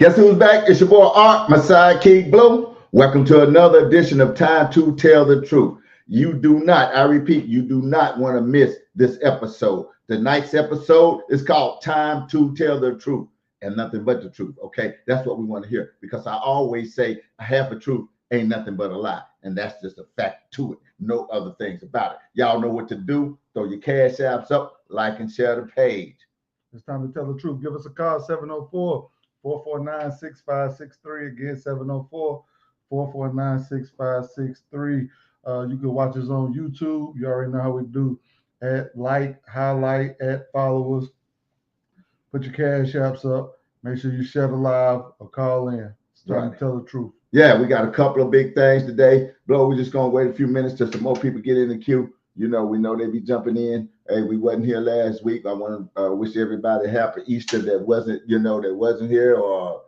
Guess who's back? It's your boy Art, my sidekick Blue. Welcome to another edition of Time to Tell the Truth. You do not, I repeat, you do not want to miss this episode. Tonight's episode is called Time to Tell the Truth and nothing but the truth. Okay, that's what we want to hear because I always say half a truth ain't nothing but a lie, and that's just a fact to it. No other things about it. Y'all know what to do. Throw your cash apps up, like and share the page. It's time to tell the truth. Give us a call, 704-449-6563. Again, 704-449-6563. You can watch us on YouTube. You already know how we do. At like, highlight, at follow us. Put your cash apps up. Make sure you share the live or call in. It's time to tell the truth. Yeah, we got a couple of big things today. Bro, we're just going to wait a few minutes till some more people get in the queue. You know, we know they be jumping in. Hey, we wasn't here last week. I want to wish everybody a happy Easter that wasn't here or,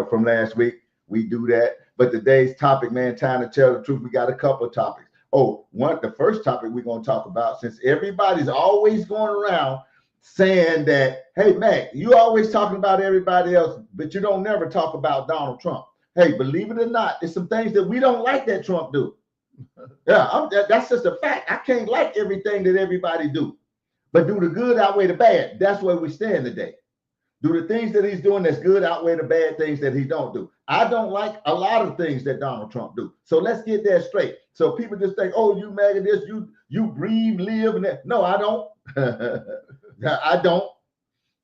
from last week. We do that. But today's topic, man, time to tell the truth. We got a couple of topics. The first topic we're going to talk about, since everybody's always going around saying that, hey, Mac, you always talking about everybody else, but you don't never talk about Donald Trump. Hey, believe it or not, there's some things that we don't like that Trump do. Yeah, that's just a fact. I can't like everything that everybody do. But do the good outweigh the bad? That's where we stand today. Do the things that he's doing that's good outweigh the bad things that he don't do? I don't like a lot of things that Donald Trump do. So let's get that straight. So people just think, oh, you mad at this, you breathe, live, and that. No, I don't. I don't.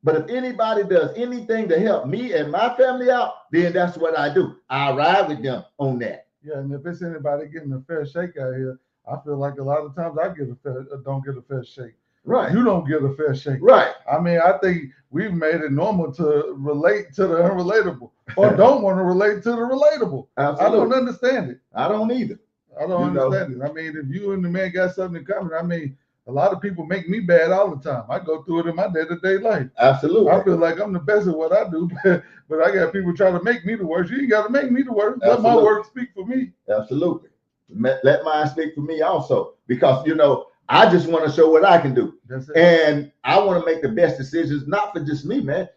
But if anybody does anything to help me and my family out, then that's what I do. I ride with them on that. Yeah, and if it's anybody getting a fair shake out here, I feel like a lot of times I don't get a fair shake. Right. You don't get a fair shake. Right. I mean, I think we've made it normal to relate to the unrelatable or don't want to relate to the relatable. Absolutely. I don't understand it. I don't either. I don't understand it. I mean, if you and the man got something in common, I mean, a lot of people make me bad all the time. I go through it in my day-to-day life. Absolutely. I feel like I'm the best at what I do, but I got people trying to make me the worst. You ain't got to make me the worst. Absolutely. Let my work speak for me. Absolutely. Let mine speak for me also, because, I just want to show what I can do. And I want to make the best decisions, not for just me, man.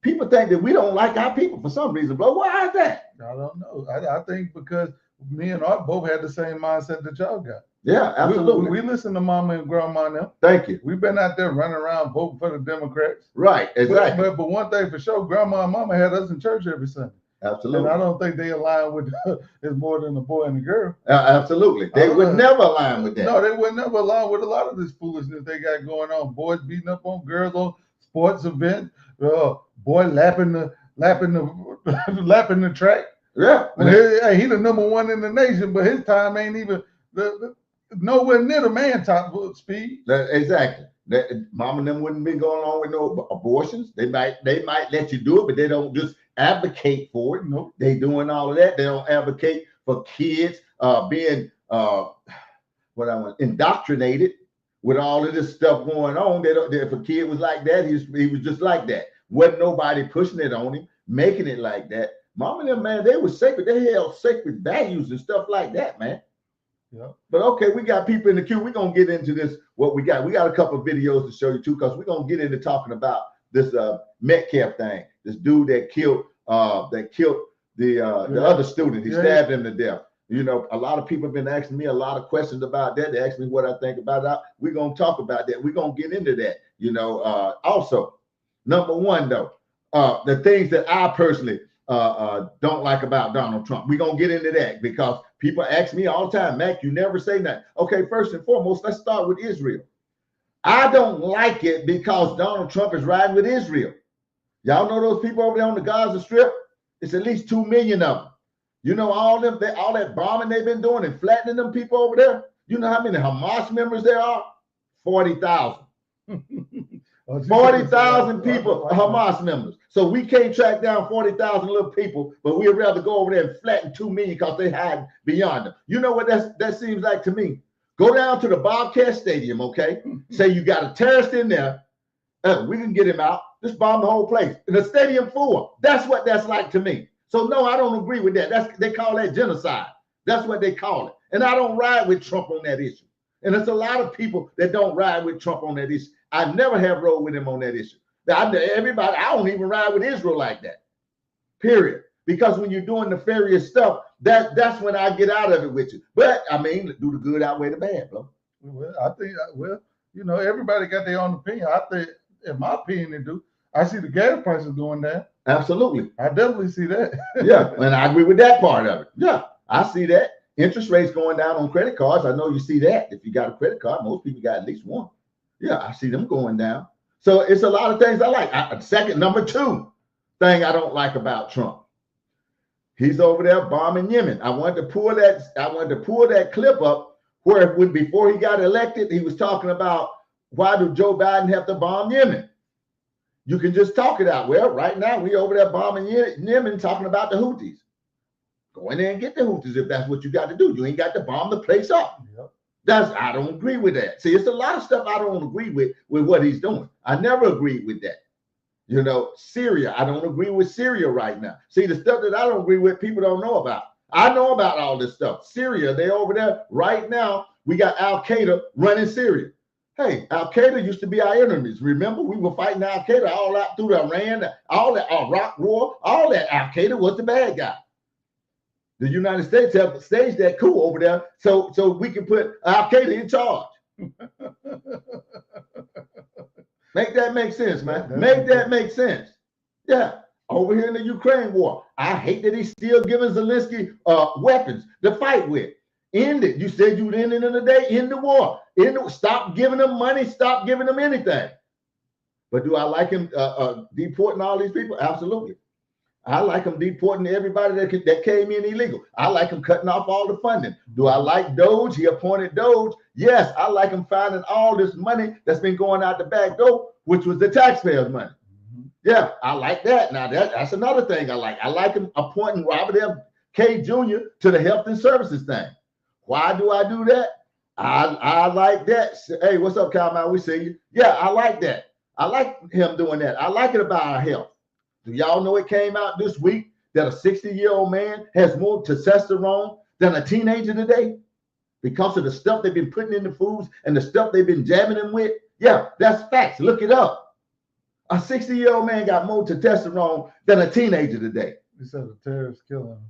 People think that we don't like our people for some reason, bro. Why is that? I don't know. I think because me and Art both had the same mindset that y'all got. Yeah, absolutely. We listen to Mama and Grandma now. Thank you. We've been out there running around voting for the Democrats. Right, exactly. But one thing for sure, Grandma and Mama had us in church every Sunday. Absolutely. And I don't think they align with it's more than a boy and a girl. Absolutely. They would never align with that. No, they would never align with a lot of this foolishness they got going on. Boys beating up on girls on sports events. Boy lapping the track. Yeah. He the number one in the nation, but his time ain't even nowhere near the man top speed. Exactly. Mama and them wouldn't be going on with no abortions. They might let you do it, but they don't just advocate for it. Nope. They doing all of that. They don't advocate for kids being indoctrinated with all of this stuff going on. If a kid was like that, he was just like that. Wasn't nobody pushing it on him, making it like that. Mama and them, man, they were sacred. They held sacred values and stuff like that, man. Yeah. But okay, we got people in the queue. We're gonna get into this. What we got a couple of videos to show you too, because we're gonna get into talking about this Metcalf thing. This dude that killed the other student. He stabbed him to death. A lot of people have been asking me a lot of questions about that. They ask me what I think about that. We're gonna talk about that. We're gonna get into that. Also, number one though, the things that I personally don't like about Donald Trump. We're gonna get into that because people ask me all the time, Mac, you never say that. Okay, first and foremost, let's start with Israel. I don't like it because Donald Trump is riding with Israel. Y'all know those people over there on the Gaza Strip? It's at least 2 million of them. All that bombing they've been doing and flattening them people over there. You know how many Hamas members there are? 40,000. 40,000 people, Hamas members. So we can't track down 40,000 little people, but we'd rather go over there and flatten 2 million because they hide beyond them. You know what that seems like to me? Go down to the Bobcat Stadium, okay? Say you got a terrorist in there. We can get him out. Just bomb the whole place. And the stadium full. That's what that's like to me. So no, I don't agree with that. They call that genocide. That's what they call it. And I don't ride with Trump on that issue. And there's a lot of people that don't ride with Trump on that issue. I never have rode with him on that issue. I don't even ride with Israel like that. period. Because when you're doing nefarious stuff, that's when I get out of it with you. But I mean, do the good outweigh the bad, bro. Well, I think, everybody got their own opinion. I think, in my opinion, they do. I see the gas prices going down. Absolutely. I definitely see that. Yeah, and I agree with that part of it. Yeah, I see that. Interest rates going down on credit cards. I know you see that. If you got a credit card, most people got at least one. Yeah, I see them going down. So it's a lot of things I like. Number two thing I don't like about Trump. He's over there bombing Yemen. I wanted to pull that clip up where before he got elected, he was talking about why do Joe Biden have to bomb Yemen? You can just talk it out. Well, right now we over there bombing Yemen, talking about the Houthis. Go in there and get the Houthis if that's what you got to do. You ain't got to bomb the place up. Yep. I don't agree with that. See, it's a lot of stuff I don't agree with what he's doing. I never agreed with that. Syria, I don't agree with Syria right now. See, the stuff that I don't agree with, people don't know about. I know about all this stuff. Syria, they over there right now. We got Al-Qaeda running Syria. Hey, Al-Qaeda used to be our enemies. Remember, we were fighting Al-Qaeda all out through Iran, all that Iraq war, all that. Al-Qaeda was the bad guy. The United States have staged that coup over there so we can put Al-Qaeda in charge. Make that make sense, man. Make that make sense. Yeah. Over here in the Ukraine war, I hate that he's still giving Zelensky weapons to fight with. End it. You said you'd end it in a day. End the war. Stop giving them money. Stop giving them anything. But do I like him deporting all these people? Absolutely. I like him deporting everybody that came in illegal. I like him cutting off all the funding. Do I like Doge? He appointed Doge. Yes, I like him finding all this money that's been going out the back door, which was the taxpayers' money. Yeah, I like that. Now that's another thing I like. I like him appointing Robert F. K. Jr. to the health and services thing. Why do I do that? I like that. Hey, what's up, Kyle? We see you. Yeah, I like that. I like him doing that. I like it about our health. Do y'all know it came out this week that a 60-year-old man has more testosterone than a teenager today because of the stuff they've been putting in the foods and the stuff they've been jamming them with? Yeah, that's facts. Look it up. A 60-year-old man got more testosterone than a teenager today. You said the terrorists killing him.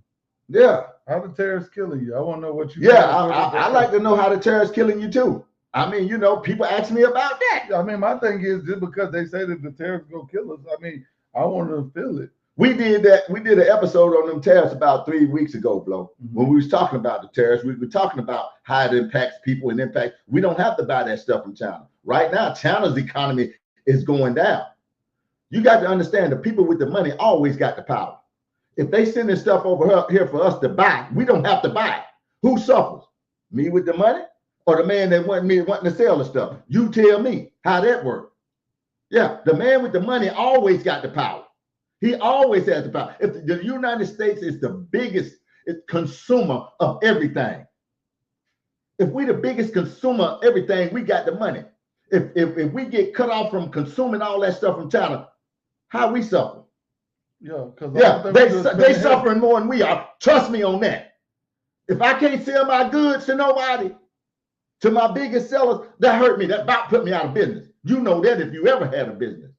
Yeah. How the terrorists killing you? I want to know what you. Yeah, I like to know how the terrorists killing you too. I mean, people ask me about that. I mean, my thing is just because they say that the terrorists gonna kill us. I mean, I want to feel it. We did that. We did an episode on them tariffs about 3 weeks ago, Flo. When we was talking about the tariffs, we were talking about how it impacts people and impacts. We don't have to buy that stuff from China. Right now, China's economy is going down. You got to understand the people with the money always got the power. If they send this stuff over here for us to buy, we don't have to buy it. Who suffers? Me with the money or the man that wanting to sell the stuff? You tell me how that works. Yeah, the man with the money always got the power. He always has the power. If the United States is the biggest consumer of everything, if we're the biggest consumer of everything, we got the money. If we get cut off from consuming all that stuff from China, how we suffer? Yeah, because they suffering more than we are. Trust me on that. If I can't sell my goods to nobody, to my biggest sellers, that hurt me. That about put me out of business. You know that if you ever had a business.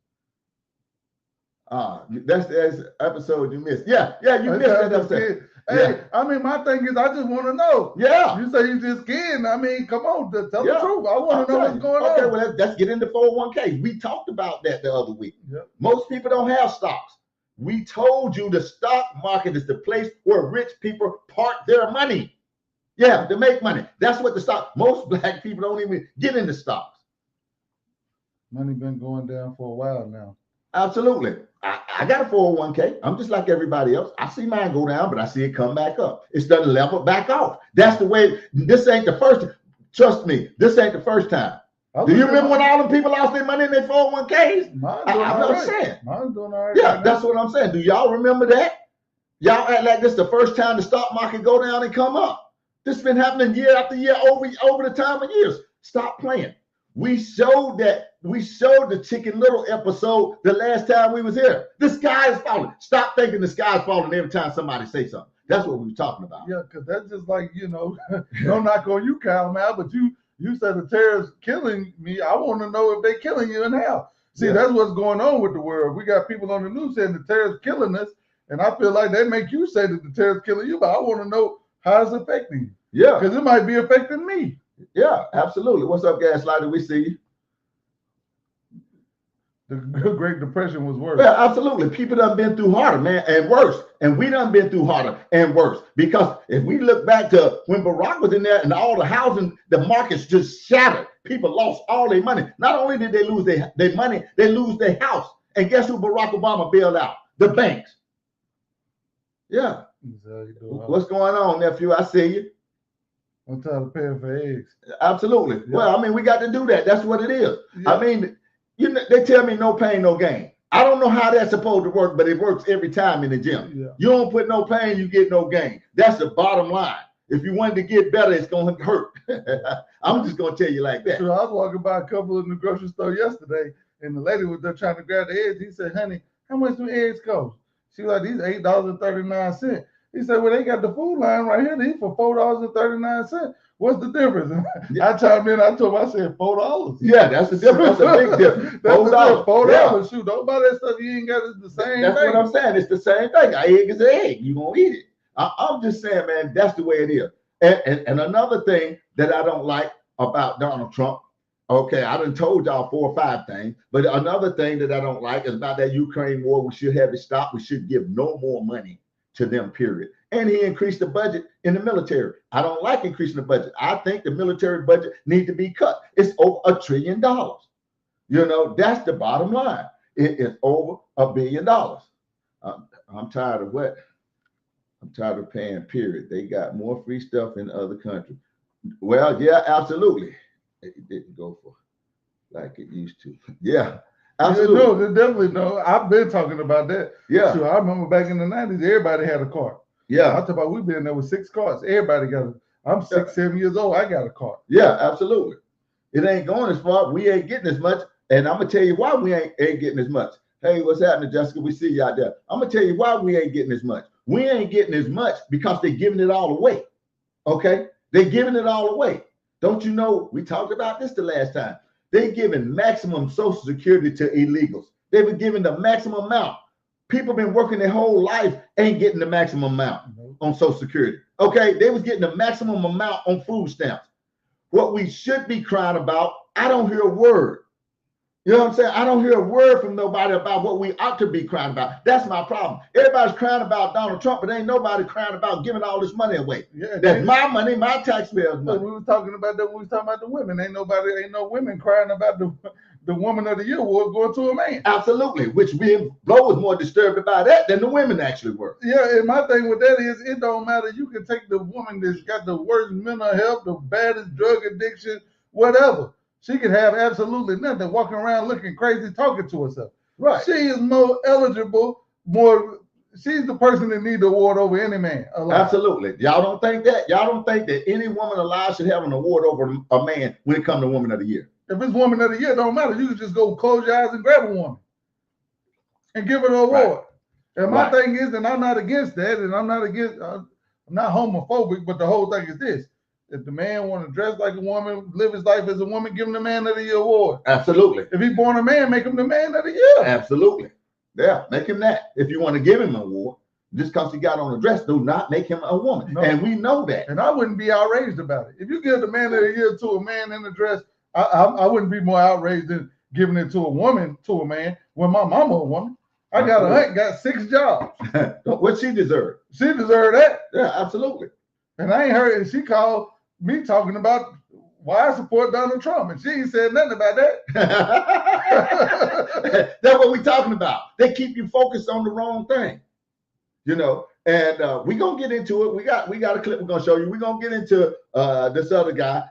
That's the episode you missed. Yeah, you missed that episode. Hey, I mean, my thing is, I just want to know. Yeah. You say you just kidding. I mean, come on, tell the truth. I want to know what's going on. Okay, well, let's get into 401k. We talked about that the other week. Yep. Most people don't have stocks. We told you the stock market is the place where rich people park their money. Yeah, to make money. That's what the stock. Most black people don't even get into stocks. Money been going down for a while now. Absolutely. I got a 401k. I'm just like everybody else. I see mine go down, but I see it come back up. It's done level back off. That's the way. This ain't the first. Trust me, this ain't the first time. Do you remember when all them people lost their money in their 401ks? I'm saying. Mine's doing all right. Yeah, that's what I'm saying. Do y'all remember that? Y'all act like this the first time the stock market go down and come up. This has been happening year after year over the time of years. Stop playing. We showed the Chicken Little episode the last time we was here. The sky is falling. Stop thinking the sky is falling every time somebody say something. That's what we were talking about. Yeah, because that's just like, no knock on you, Kyle, man, but you said the terrorists killing me. I want to know if they're killing you and how. See, that's what's going on with the world. We got people on the news saying the terrorists killing us, And I feel like they make you say that the terror's killing you, but I want to know how it's affecting you. Yeah. Because it might be affecting me. Yeah, absolutely. What's up, Gaslighter? We see you. The Great Depression was worse. Yeah, absolutely. People done been through harder, man, and worse. And we done been through harder and worse. Because if we look back to when Barack was in there and all the housing, the markets just shattered. People lost all their money. Not only did they lose their money, they lose their house. And guess who Barack Obama bailed out? The banks. Yeah. What's going on, nephew? I see you. I'm tired of paying for eggs. Absolutely. Yeah. Well, I mean, we got to do that. That's what it is. Yeah. I mean, they tell me no pain, no gain. I don't know how that's supposed to work, but it works every time in the gym. Yeah. You don't put no pain, you get no gain. That's the bottom line. If you want to get better, it's going to hurt. I'm just going to tell you like that. So I was walking by a couple in the grocery store yesterday, and the lady was there trying to grab the eggs. He said, honey, how much do eggs cost? She was like, these $8.39. He said, well, they got the food line right here. These for $4.39. What's the difference? I chimed in. I told him, I said $4. Yeah, that's the difference. That's a big difference. $4. $4. Shoot, don't buy that stuff. You ain't got it the same That's thing. What I'm saying. It's the same thing. An egg is an egg. You gonna eat it. I'm just saying, man. That's the way it is. And another thing that I don't like about Donald Trump. Okay, I done told y'all 4 or 5 things, but another thing that I don't like is about that Ukraine war. We should have it stopped. We should give no more money to them, period. And he increased the budget in the military. I don't like increasing the budget. I think the military budget needs to be cut. It's over $1 trillion. You know, that's the bottom line. It is over $1 billion. I'm tired of what? I'm tired of paying, period. They got more free stuff in other countries. Well, yeah, absolutely. It didn't go for like it used to. Yeah. Absolutely. No, they definitely no. I've been talking about that. Yeah. So I remember back in the 90s, everybody had a car. Yeah. I talk about we been there with 6 cars. Everybody got it. I'm 6, 7 years old. I got a car. Yeah, absolutely. It ain't going as far. We ain't getting as much. And I'm gonna tell you why we ain't getting as much. Hey, what's happening, Jessica? We see you out there. I'm gonna tell you why we ain't getting as much. We ain't getting as much because they're giving it all away. Okay? They're giving it all away. Don't you know? We talked about this the last time. They're giving maximum Social Security to illegals. They've been giving the maximum amount. People been working their whole life, ain't getting the maximum amount on Social Security. Okay, they was getting the maximum amount on food stamps. What we should be crying about, I don't hear a word. You know what I'm saying? I don't hear a word from nobody about what we ought to be crying about. That's my problem. Everybody's crying about Donald Trump, but ain't nobody crying about giving all this money away. Yeah, that's my money, my taxpayers' money. We were talking about that when we was talking about the women. Ain't no women crying about the Woman of the Year award going to a man. Absolutely, which Blow was more disturbed about that than the women actually were. Yeah, and my thing with that is it don't matter. You can take the woman that's got the worst mental health, the baddest drug addiction, whatever. She could have absolutely nothing, walking around looking crazy, talking to herself. Right. She is more eligible, she's the person that needs the award over any man alive. Absolutely. Y'all don't think that? Y'all don't think that any woman alive should have an award over a man when it comes to Woman of the Year? If it's Woman of the Year, it don't matter. You can just go close your eyes and grab a woman and give her an award. Right. And my thing is, and I'm not against that, and I'm not homophobic, but the whole thing is this. If the man want to dress like a woman, live his life as a woman, give him the Man of the Year award. Absolutely. If he's born a man, make him the Man of the Year. Absolutely. Yeah, make him that. If you want to give him an award, just because he got on a dress, do not make him a woman. No. And we know that. And I wouldn't be outraged about it. If you give the Man of the Year to a man in a dress, I wouldn't be more outraged than giving it to a woman, to a man, when my mama a woman. I got 6 jobs. What she deserved. She deserved that. Yeah, absolutely. And I ain't heard, and she called me talking about why I support Donald Trump, and she ain't said nothing about that. That's what we're talking about. They keep you focused on the wrong thing, you know. And we're gonna get into it. We got a clip we're gonna show you. We're gonna get into this other guy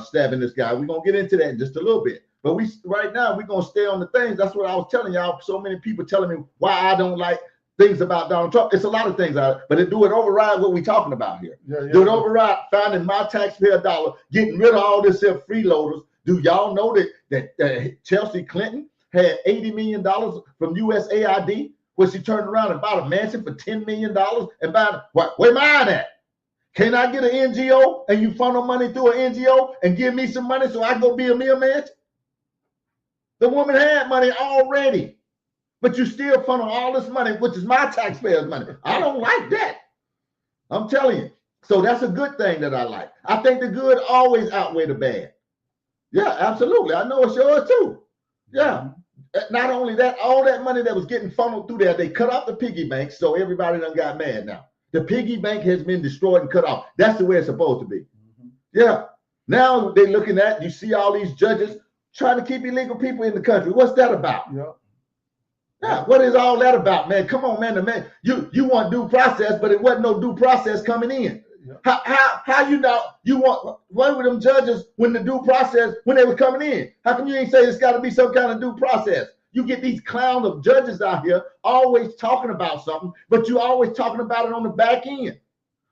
stabbing this guy. We're gonna get into that in just a little bit. But right now we're gonna stay on the things. That's what I was telling y'all. So many people telling me why I don't like things about Donald Trump. It's a lot of things, but it override what we're talking about here. Do it override finding my taxpayer dollar, getting rid of all this freeloaders. Do y'all know that Chelsea Clinton had $80 million from USAID when she turned around and bought a mansion for $10 million and bought where mine at? Can I get an NGO and you funnel money through an NGO and give me some money so I can go build me a mansion? The woman had money already. But you still funnel all this money, which is my taxpayers' money. I don't like that. I'm telling you. So that's a good thing that I like. I think the good always outweigh the bad. Yeah, absolutely. I know it's yours too. Yeah. Not only that, all that money that was getting funneled through there, they cut off the piggy bank, so everybody done got mad now. The piggy bank has been destroyed and cut off. That's the way it's supposed to be. Yeah. Now they're looking at, you see all these judges trying to keep illegal people in the country. What's that about? Yeah. What is all that about, man? Come on, man. You want due process, but it wasn't no due process coming in. How you want one of them judges when the due process when they were coming in? How come you ain't say it's got to be some kind of due process? You get these clowns of judges out here always talking about something, but you always talking about it on the back end.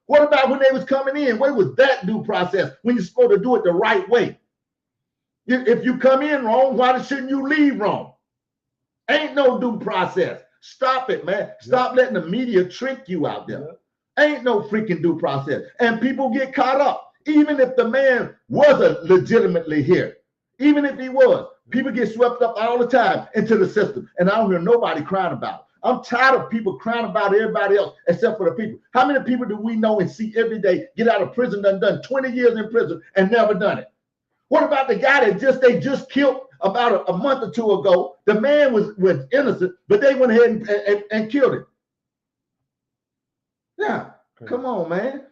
What about when they was coming in? Where was that due process when you're supposed to do it the right way? If you come in wrong, why shouldn't you leave wrong? Ain't no due process. Stop it, man. Stop letting the media trick you out there. Ain't no freaking due process. And people get caught up. Even if the man wasn't legitimately here, even if he was, people get swept up all the time into the system. And I don't hear nobody crying about it. I'm tired of people crying about everybody else except for the people. How many people do we know and see every day get out of prison done 20 years in prison and never done it? What about the guy that they just killed about a month or two ago? The man was innocent, but they went ahead and killed him. Yeah, come on, man.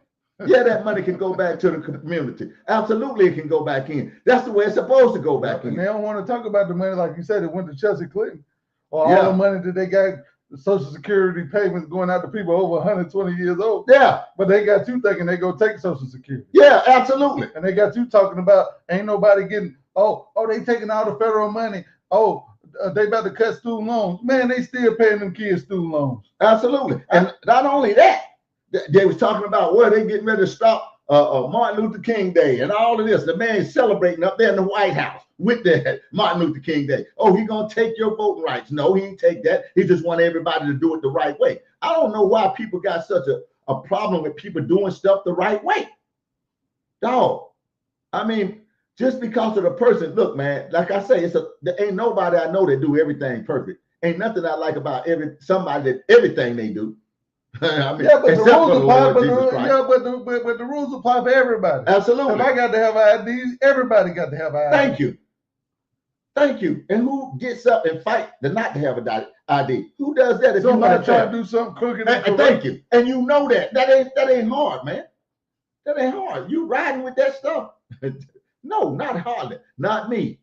Yeah, that money can go back to the community. Absolutely, it can go back in. That's the way it's supposed to go back in. And they don't want to talk about the money, like you said, it went to Chelsea Clinton. Or all the money that they got, the Social Security payments going out to people over 120 years old. Yeah. But they got you thinking they go take Social Security. Yeah, absolutely. And they got you talking about ain't nobody getting, they taking all the federal money. They about to cut student loans. Man, they still paying them kids student loans. Absolutely. And not only that, they was talking about where they getting ready to stop Martin Luther King Day and all of this. The man is celebrating up there in the White House with the Martin Luther King Day. Oh, he gonna take your voting rights. No, he ain't take that. He just want everybody to do it the right way. I don't know why people got such a problem with people doing stuff the right way. Dog. I mean, just because of the person, look, man, like I say, there ain't nobody I know that do everything perfect. Ain't nothing I like about somebody that everything they do. I mean, but the rules apply. But the rules apply for everybody. Absolutely. If I got to have IDs, everybody got to have IDs. Thank you. And who gets up and fight to not to have an ID? Who does that? If somebody try to do something crooked. And thank you. And you know that ain't hard, man. That ain't hard. You riding with that stuff? No, not hardly. Not me.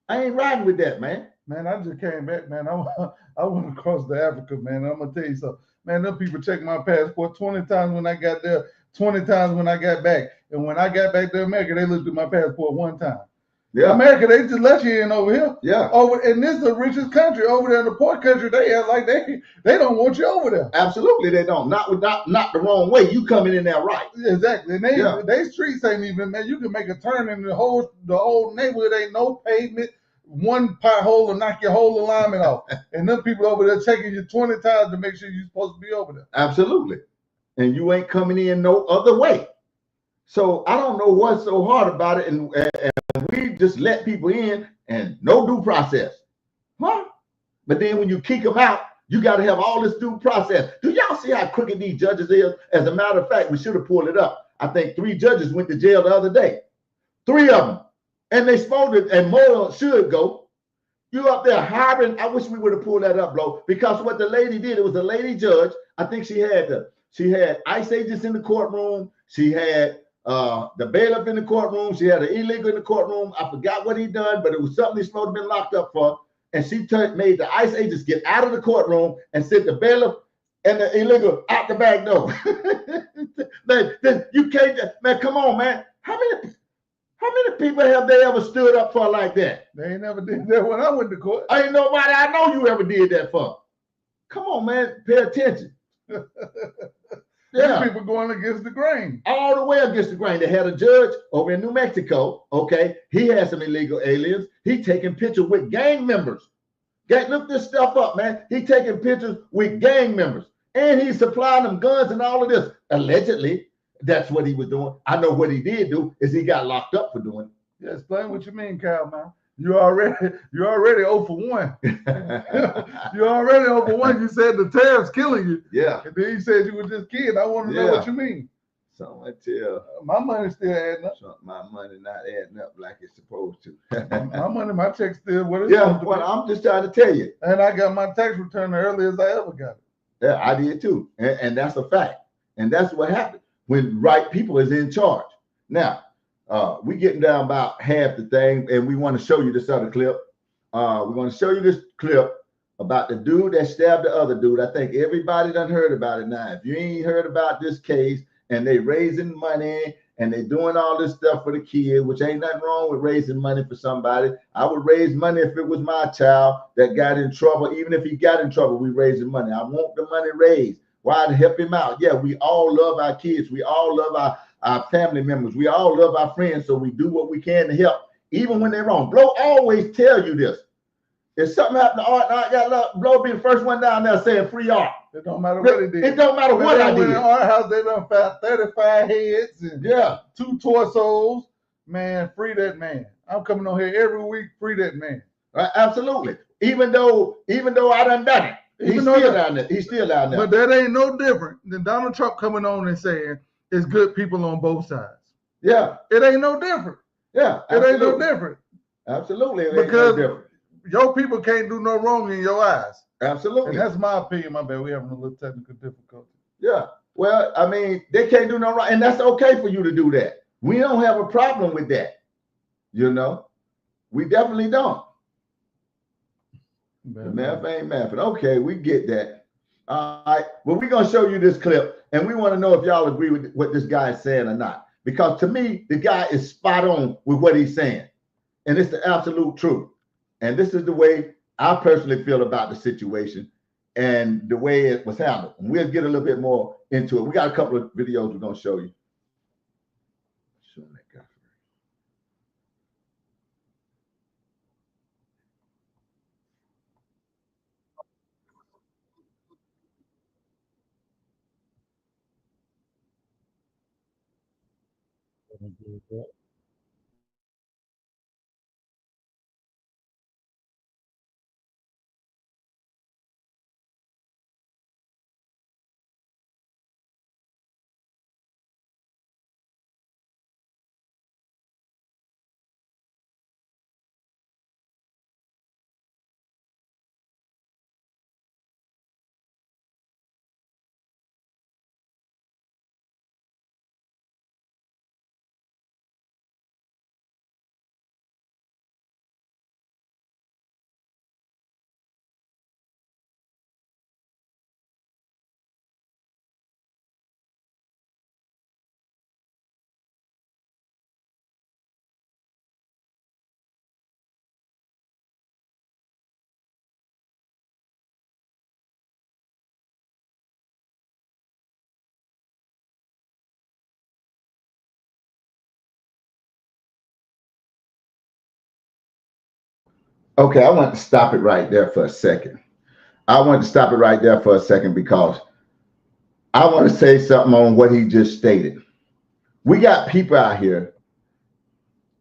I ain't riding with that, man. Man, I just came back, man. I went across to Africa, man. I'm gonna tell you something. Man, them people checked my passport 20 times when I got there, 20 times when I got back. And when I got back to America, they looked at my passport one time. Yeah. America, they just let you in over here. Yeah. And this is the richest country. Over there in the poor country, they act like they don't want you over there. Absolutely, they don't. Not the wrong way. You coming in there right. Exactly. And they streets ain't even, man, you can make a turn in the whole neighborhood ain't no pavement. One pothole will knock your whole alignment off. And them people over there checking you 20 times to make sure you're supposed to be over there. Absolutely. And you ain't coming in no other way. So I don't know what's so hard about it. And we just let people in and no due process. Huh? But then when you kick them out, you got to have all this due process. Do y'all see how crooked these judges is? As a matter of fact, we should have pulled it up. I think 3 judges went to jail the other day. 3 of them. And they supposed to, and more should go. You up there hiring. I wish we would have pulled that up, bro. Because what the lady did, it was a lady judge. I think she had ICE agents in the courtroom. She had the bailiff in the courtroom. She had an illegal in the courtroom. I forgot what he done, but it was something he's supposed to have been locked up for. And she made the ICE agents get out of the courtroom and sent the bailiff and the illegal out the back door. You can't, man, come on, man. How many people have they ever stood up for like that? They ain't never did that when I went to court. Ain't nobody I know you ever did that for. Come on, man. Pay attention. Yeah. People going against the grain. All the way against the grain. They had a judge over in New Mexico. Okay. He had some illegal aliens. He taking pictures with gang members. Look this stuff up, man. He taking pictures with gang members. And he's supplying them guns and all of this. Allegedly. That's what he was doing. I know what he did do is he got locked up for doing it. Yeah, explain what you mean, Kyle, man. You're already 0 for 1. You're already 0 for 1. You said the tariffs killing you. Yeah. And then you said you were just kidding. I want to know what you mean. So I tell my money's still adding up. So my money not adding up like it's supposed to. my money, my check still what it's yeah, supposed to well, be. I'm just trying to tell you. And I got my tax return the earliest I ever got it. Yeah, I did too. And that's a fact. And that's what happened when right people is in charge. Now, we getting down about half the thing, and we want to show you this other clip. We're going to show you this clip about the dude that stabbed the other dude. I think everybody done heard about it now. If you ain't heard about this case, and they raising money and they doing all this stuff for the kid, which ain't nothing wrong with raising money for somebody. I would raise money if it was my child that got in trouble. Even if he got in trouble, we raising money. I want the money raised. Why? To help him out. Yeah, we all love our kids. We all love our family members. We all love our friends. So we do what we can to help, even when they're wrong. Blo always tell you this. If something happened to Art, I got love, Blo be the first one down there saying free Art. It don't matter what he did. It don't matter what I did. In our house, they done found 35 heads and 2 torsos. Man, free that man. I'm coming on here every week. Free that man. Absolutely. Even though I done it, he's still down there. He's still down there. But that ain't no different than Donald Trump coming on and saying it's good people on both sides. Yeah. It ain't no different. Yeah. It ain't no different. Absolutely. It ain't no different. Your people can't do no wrong in your eyes. Absolutely. And that's my opinion. My bad. We're having a little technical difficulty. Yeah. Well, I mean, they can't do no wrong. And that's okay for you to do that. We don't have a problem with that. You know? We definitely don't. Math ain't mathing. Okay, we get that. All right. Well, we're going to show you this clip. And we want to know if y'all agree with what this guy is saying or not. Because to me, the guy is spot on with what he's saying. And it's the absolute truth. And this is the way I personally feel about the situation and the way it was handled. And we'll get a little bit more into it. We got a couple of videos we're going to show you. Show that guy. Okay, I want to stop it right there for a second. Because I want to say something on what he just stated. We got people out here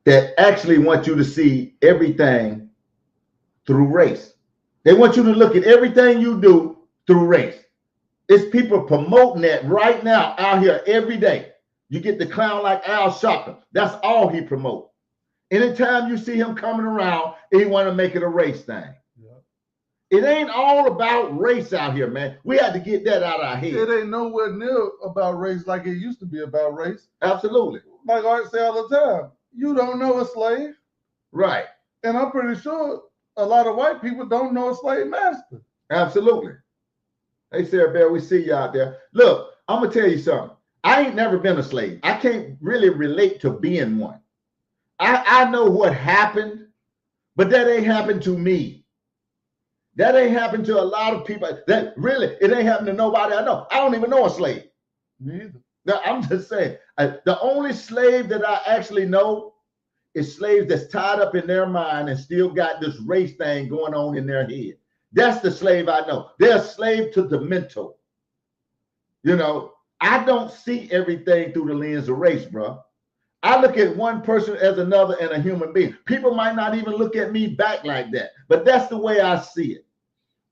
that actually want you to see everything through race. They want you to look at everything you do through race. It's people promoting that right now out here every day. You get the clown like Al Sharpton. That's all he promotes. Anytime you see him coming around, he want to make it a race thing. It ain't all about race out here, man. We had to get that out of our head. It ain't nowhere near about race like it used to be about race. Absolutely. Like Art say all the time, you don't know a slave. Right. And I'm pretty sure a lot of white people don't know a slave master. Absolutely. Hey, Sarah Bear, we see you out there. Look, I'm going to tell you something. I ain't never been a slave. I can't really relate to being one. I know what happened, but that ain't happened to me. That ain't happened to a lot of people. That really, it ain't happened to nobody I know. I don't even know a slave. Neither. Now, I'm just saying, the only slave that I actually know is slaves that's tied up in their mind and still got this race thing going on in their head. That's the slave I know. They're a slave to the mental. You know, I don't see everything through the lens of race, bro. I look at one person as another and a human being. People might not even look at me back like that, but that's the way I see it.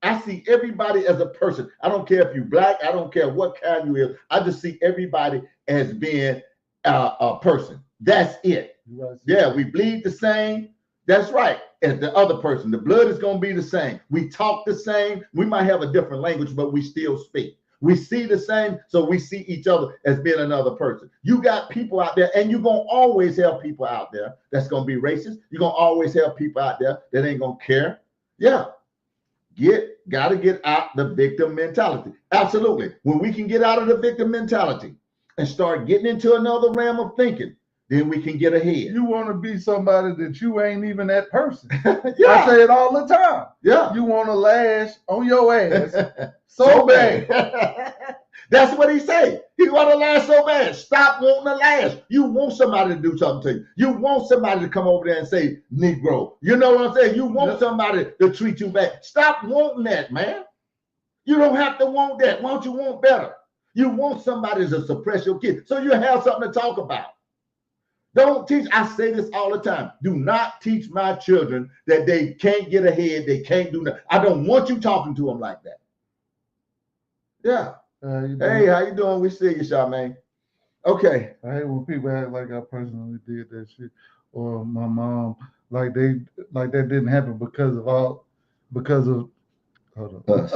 I see everybody as a person. I don't care if you're black. I don't care what kind you is. I just see everybody as being a person. That's it. Yeah, we bleed the same. That's right. As the other person, the blood is going to be the same. We talk the same. We might have a different language, but we still speak. We see the same, so we see each other as being another person. You got people out there, and you're going to always have people out there that's going to be racist. You're going to always have people out there that ain't going to care. Yeah. Got to get out the victim mentality. Absolutely. When we can get out of the victim mentality and start getting into another realm of thinking, then we can get ahead. You want to be somebody that you ain't even that person. Yeah. I say it all the time. Yeah. You want to lash on your ass so bad. That's what he say. He want to lash so bad. Stop wanting to lash. You want somebody to do something to you. You want somebody to come over there and say Negro. You know what I'm saying? You want somebody to treat you bad. Stop wanting that, man. You don't have to want that. Why don't you want better? You want somebody to suppress your kid so you have something to talk about. Don't teach. I say this all the time. Do not teach my children that they can't get ahead. They can't do nothing. I don't want you talking to them like that. Yeah. Hey, how you doing? We see you, Charmaine. Okay. I hate when people act like I personally did that shit, or my mom, like that didn't happen because of hold on.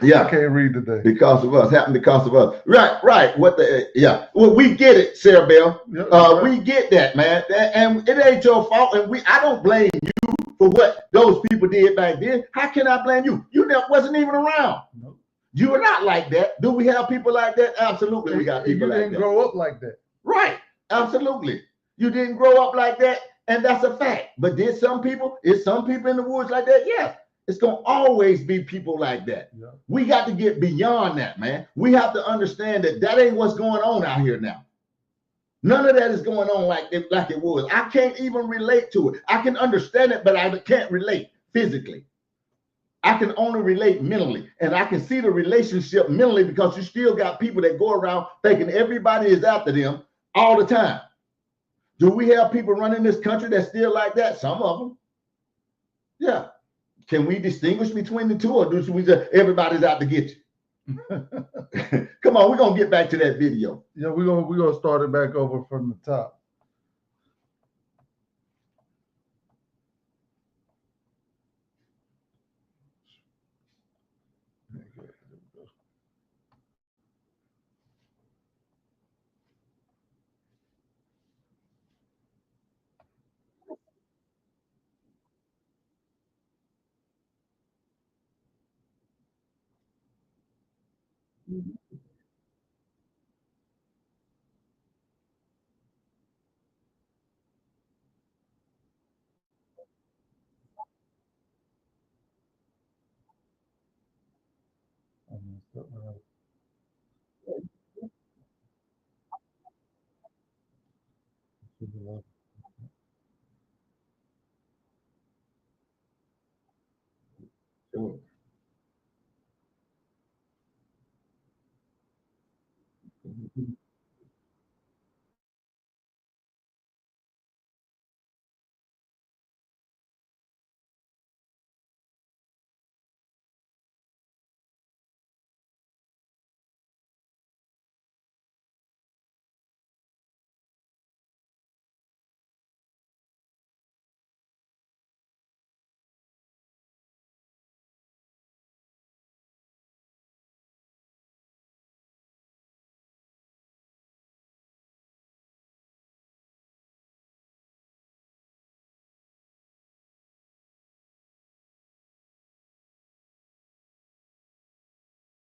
Yeah. I can't read today. Because of us. Happened because of us. Right. What the yeah. Well, we get it, Sarah Bell. Right. We get that, man. And it ain't your fault. And I don't blame you for what those people did back then. How can I blame you? You wasn't even around. Nope. You are not like that. Do we have people like that? Absolutely, we got people like that. You didn't grow up like that. Right. Absolutely. You didn't grow up like that, and that's a fact. But is some people in the woods like that? Yes. It's going to always be people like that. Yeah. We got to get beyond that, man. We have to understand that ain't what's going on out here now. None of that is going on like it was. I can't even relate to it. I can understand it, but I can't relate physically. I can only relate mentally, and I can see the relationship mentally because you still got people that go around thinking everybody is after them all the time. Do we have people running this country that's still like that? Some of them. Yeah. Can we distinguish between the two, or do we just everybody's out to get you? Come on, we're gonna get back to that video. Yeah, we're gonna start it back over from the top. Sure.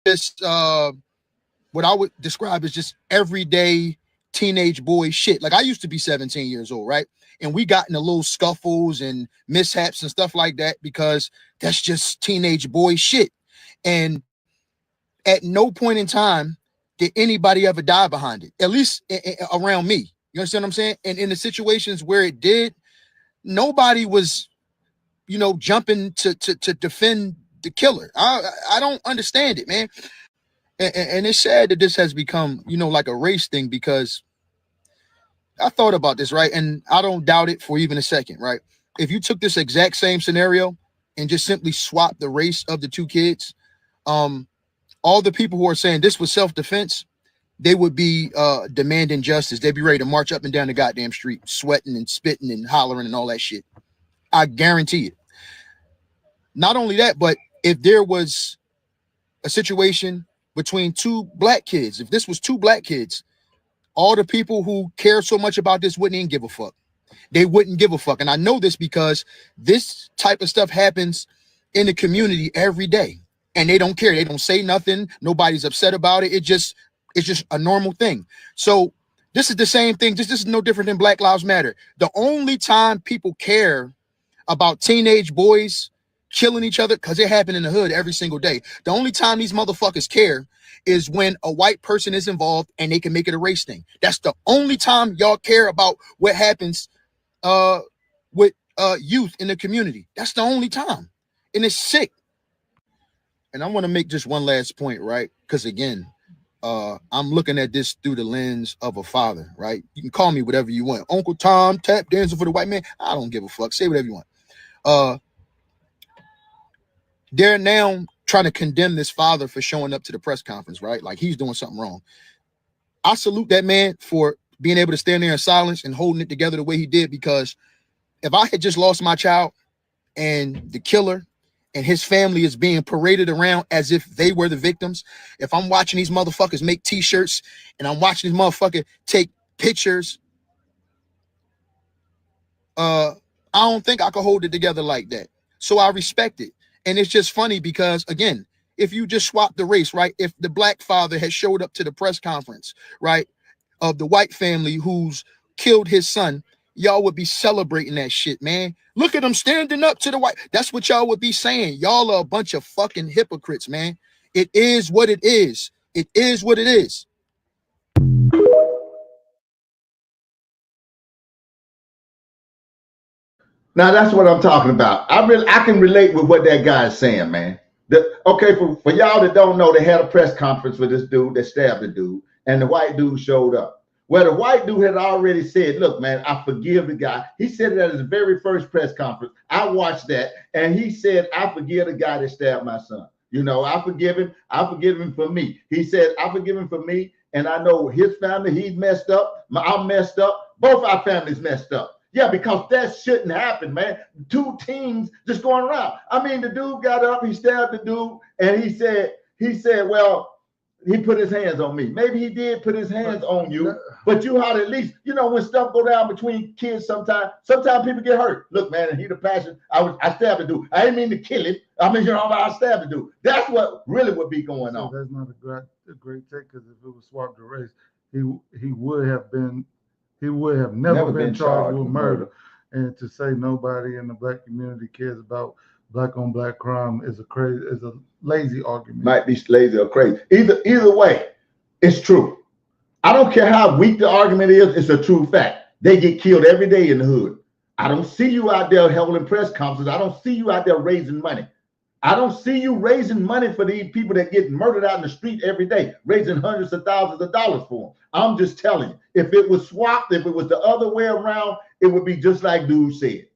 Just what I would describe as just everyday teenage boy shit. Like I used to be 17 years old, right? And we got into little scuffles and mishaps and stuff like that because that's just teenage boy shit. And at no point in time did anybody ever die behind it, at least around me. You understand what I'm saying? And in the situations where it did, nobody was, jumping to defend the killer. I don't understand it, man. And it's sad that this has become, like a race thing, because I thought about this, right? And I don't doubt it for even a second, right? If you took this exact same scenario and just simply swapped the race of the two kids, um, all the people who are saying this was self-defense, they would be demanding justice. They'd be ready to march up and down the goddamn street, sweating and spitting and hollering and all that shit. I guarantee it. Not only that, but if there was a situation between two black kids, if this was two black kids, all the people who care so much about this wouldn't even give a fuck. They wouldn't give a fuck. And I know this because this type of stuff happens in the community every day. And they don't care. They don't say nothing. Nobody's upset about it. It's just a normal thing. So this is the same thing. This is no different than Black Lives Matter. The only time people care about teenage boys killing each other, because it happened in the hood every single day. The only time these motherfuckers care is when a white person is involved and they can make it a race thing. That's the only time y'all care about what happens with youth in the community. That's the only time. And it's sick. And I want to make just one last point, right? Because again, I'm looking at this through the lens of a father, right? You can call me whatever you want. Uncle Tom, tap dancing for the white man. I don't give a fuck. Say whatever you want. They're now trying to condemn this father for showing up to the press conference, right? Like he's doing something wrong. I salute that man for being able to stand there in silence and holding it together the way he did, because if I had just lost my child and the killer and his family is being paraded around as if they were the victims, if I'm watching these motherfuckers make t-shirts and I'm watching these motherfuckers take pictures, I don't think I could hold it together like that. So I respect it. And it's just funny because, again, if you just swap the race, right? If the black father had showed up to the press conference, right, of the white family who's killed his son, y'all would be celebrating that shit, man. Look at him standing up to the white. That's what y'all would be saying. Y'all are a bunch of fucking hypocrites, man. It is what it is. It is what it is. Now that's what I'm talking about. I can relate with what that guy is saying, man. Okay, for y'all that don't know, they had a press conference with this dude that stabbed the dude, and the white dude showed up. Well, the white dude had already said, look, man, I forgive the guy. He said it at his very first press conference. I watched that, and he said, I forgive the guy that stabbed my son. You know, I forgive him. I forgive him for me. He said, I forgive him for me, and I know his family, he's messed up. I'm messed up. Both our families messed up. Yeah, because that shouldn't happen, man. Two teams just going around. I mean, the dude got up, he stabbed the dude, and he said, well, he put his hands on me. Maybe he did put his hands on you, but you ought to at least, you know, when stuff go down between kids, sometimes people get hurt. Look, man, in heat of passion, I stabbed the dude. I didn't mean to kill him. I mean, you know, I stabbed the dude. That's what really would be going on. That's not a great take, because if it was swapped the race, he would have never been charged with murder. And to say nobody in the black community cares about black on black crime is a lazy argument. Might be lazy or crazy. Either way, it's true. I don't care how weak the argument is, it's a true fact. They get killed every day in the hood. I don't see you out there holding press conferences. I don't see you out there raising money. I don't see you raising money for these people that get murdered out in the street every day, raising hundreds of thousands of dollars for them. I'm just telling you, if it was swapped, if it was the other way around, it would be just like dude said.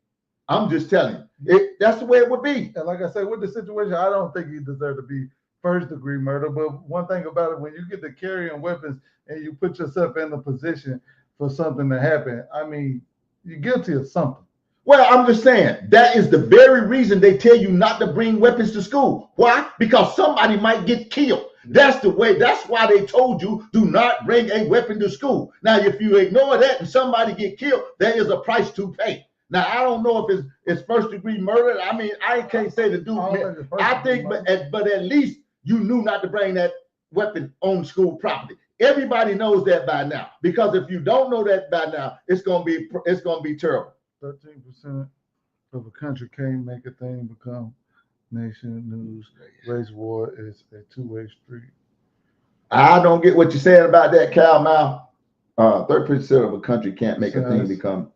I'm just telling you, that's the way it would be. And like I said, with the situation, I don't think he deserved to be first-degree murder. But one thing about it, when you get to carrying weapons and you put yourself in a position for something to happen, I mean, you're guilty of something. Well, I'm just saying, that is the very reason they tell you not to bring weapons to school. Why? Because somebody might get killed. That's the way. That's why they told you do not bring a weapon to school. Now, if you ignore that and somebody get killed, there is a price to pay. Now, I don't know if it's first-degree murder. I mean, I can't say the dude. I think, but at least you knew not to bring that weapon on school property. Everybody knows that by now. Because if you don't know that by now, it's gonna be terrible. 13% of a country can't make a thing become nation news. Race war is a two-way street. I don't get what you're saying about that, Cal Mal. 30% of a country can't make a thing become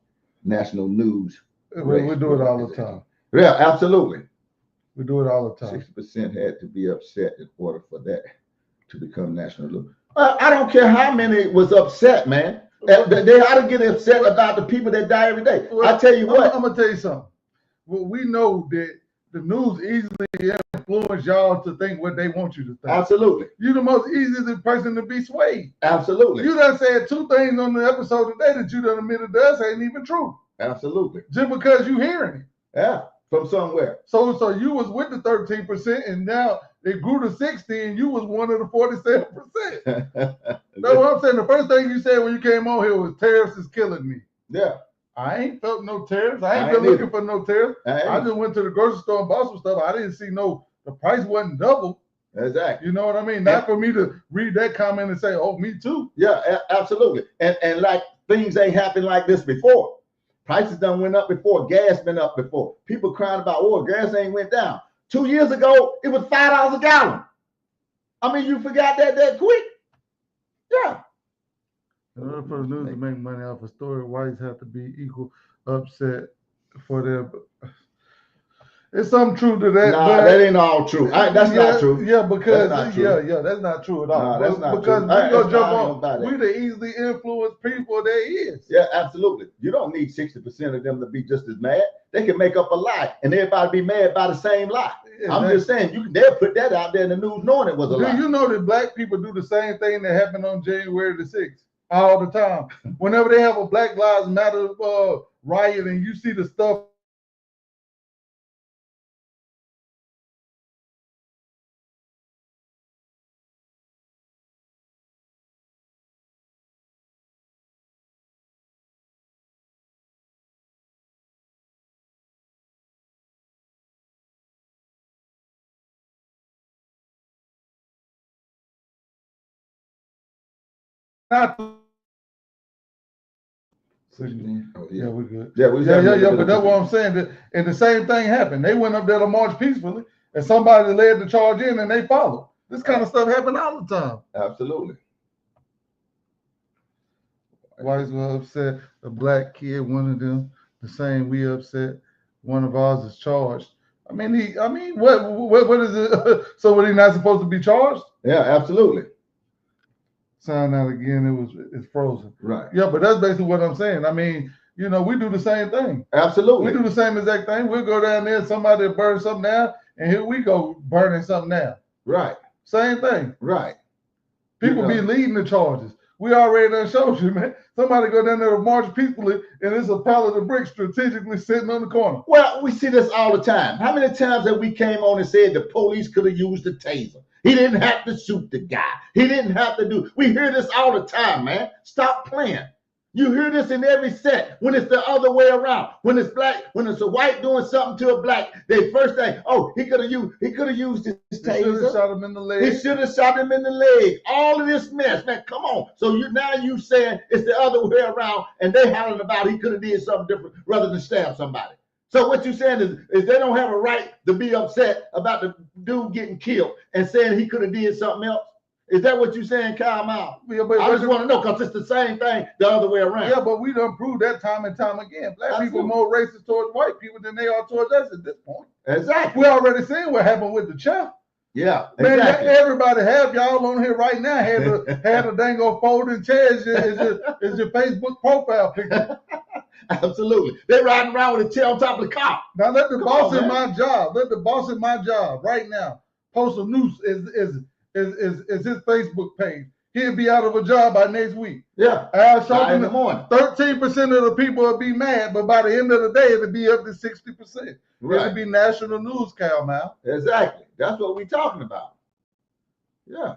national news. We do it all the time. Yeah, absolutely. We do it all the time. 60% had to be upset in order for that to become national news. I don't care how many was upset, man. They ought to get upset about the people that die every day. I tell you what. I'm gonna tell you something. Well, we know that the news easily influence y'all to think what they want you to think. Absolutely. You're the most easiest person to be swayed. Absolutely. You done said two things on the episode today that you done admitted to us ain't even true. Absolutely. Just because you hearing it. Yeah, from somewhere. So you was with the 13%, and now it grew to 60, and you was one of the 47%. That's what I'm saying. The first thing you said when you came on here was tariffs is killing me. Yeah. I ain't felt no tariffs. I ain't been looking for no tariffs. I just went to the grocery store and bought some stuff. I didn't see the price wasn't double. Exactly. You know what I mean? Not for me to read that comment and say, oh, me too. Yeah, absolutely. And like things ain't happened like this before. Prices done went up before. Gas been up before. People crying about oil. Gas ain't went down. 2 years ago, it was $5 a gallon. I mean, you forgot that quick? Yeah. In order for the news to make money off a story, whites have to be equal upset for their. It's some truth to that. Nah, that ain't all true. That's not true. Yeah, because that's that's not true at all. Nah, that's not because true. we gonna jump on. We the easily influenced people there is. Yeah, absolutely. You don't need 60% of them to be just as mad. They can make up a lie, and everybody be mad by the same lie. Yeah, I'm just saying, they'll put that out there in the news knowing it was a lie. Do you know that black people do the same thing that happened on January the 6th all the time? Whenever they have a Black Lives Matter riot and you see the stuff. Not yeah, we're good. Yeah, but that's what I'm saying. And the same thing happened. They went up there to march peacefully, and somebody led the charge in, and they followed. This kind of stuff happened all the time. Absolutely. Whites were upset. A black kid, one of them, the same. We upset. One of ours is charged. I mean, what is it? So, was he not supposed to be charged? Yeah, absolutely. Sign out again. It's frozen. Right. Yeah, but that's basically what I'm saying. I mean, we do the same thing. Absolutely. We do the same exact thing. We'll go down there, somebody will burn something down, and here we go burning something down. Right. Same thing. Right. People be leading the charges. We already done showed you, man. Somebody go down there to march peacefully, and it's a pallet of bricks strategically sitting on the corner. Well, we see this all the time. How many times have we came on and said the police could have used the taser? He didn't have to shoot the guy. He didn't have to do. We hear this all the time, man. Stop playing. You hear this in every set when it's the other way around. When it's black, when it's a white doing something to a black, they first think, oh, he could have used his taser. He should have shot him in the leg. He should have shot him in the leg. All of this mess, man. Come on. So now you saying it's the other way around, and they hollering about he could have did something different rather than stab somebody. So what you're saying is they don't have a right to be upset about the dude getting killed and saying he could have did something else. Is that what you're saying, Kyle Miles? Yeah, I just want to know because it's the same thing the other way around. Yeah, but we done proved that time and time again. Black people are more racist towards white people than they are towards us at this point. Exactly. We already seen what happened with the chef. Yeah, man, exactly. Everybody have y'all on here right now had a dang old folding chair as your Facebook profile picture. Absolutely. They're riding around with a chair on top of the car. Now let the boss in my job. Let the boss in my job right now post a news is his Facebook page. He'll be out of a job by next week. Yeah. I'll show in the morning. 13% of the people will be mad, but by the end of the day, it'll be up to 60%. Right. It'll be national news, Cal Mal. Exactly. That's what we're talking about. Yeah.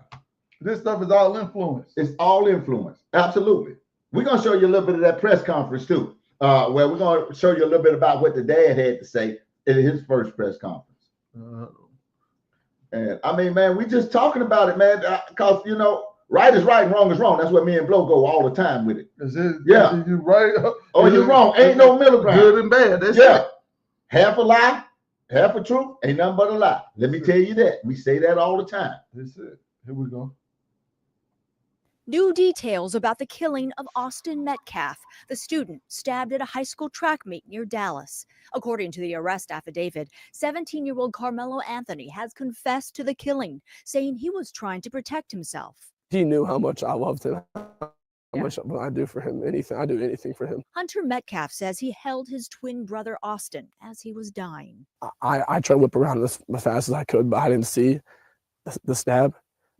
This stuff is all influence. It's all influence. Absolutely. We're going to show you a little bit of that press conference too, where we're going to show you a little bit about what the dad had to say in his first press conference. And I mean, man, we just talking about it, man, because, right is right and wrong is wrong. That's what me and Blow go all the time with it. Is it? Yeah. Is you right? Oh, you're wrong. Ain't no middle ground. Good and bad. That's it. Half a lie, half a truth, ain't nothing but a lie. Let me tell you that. We say that all the time. That's it. Here we go. New details about the killing of Austin Metcalf, the student stabbed at a high school track meet near Dallas. According to the arrest affidavit, 17-year-old Carmelo Anthony has confessed to the killing, saying he was trying to protect himself. He knew how much I loved him, How much will I do for him? Anything. I do anything for him. Hunter Metcalf says he held his twin brother Austin as he was dying. I tried to whip around as fast as I could, but I didn't see the stab.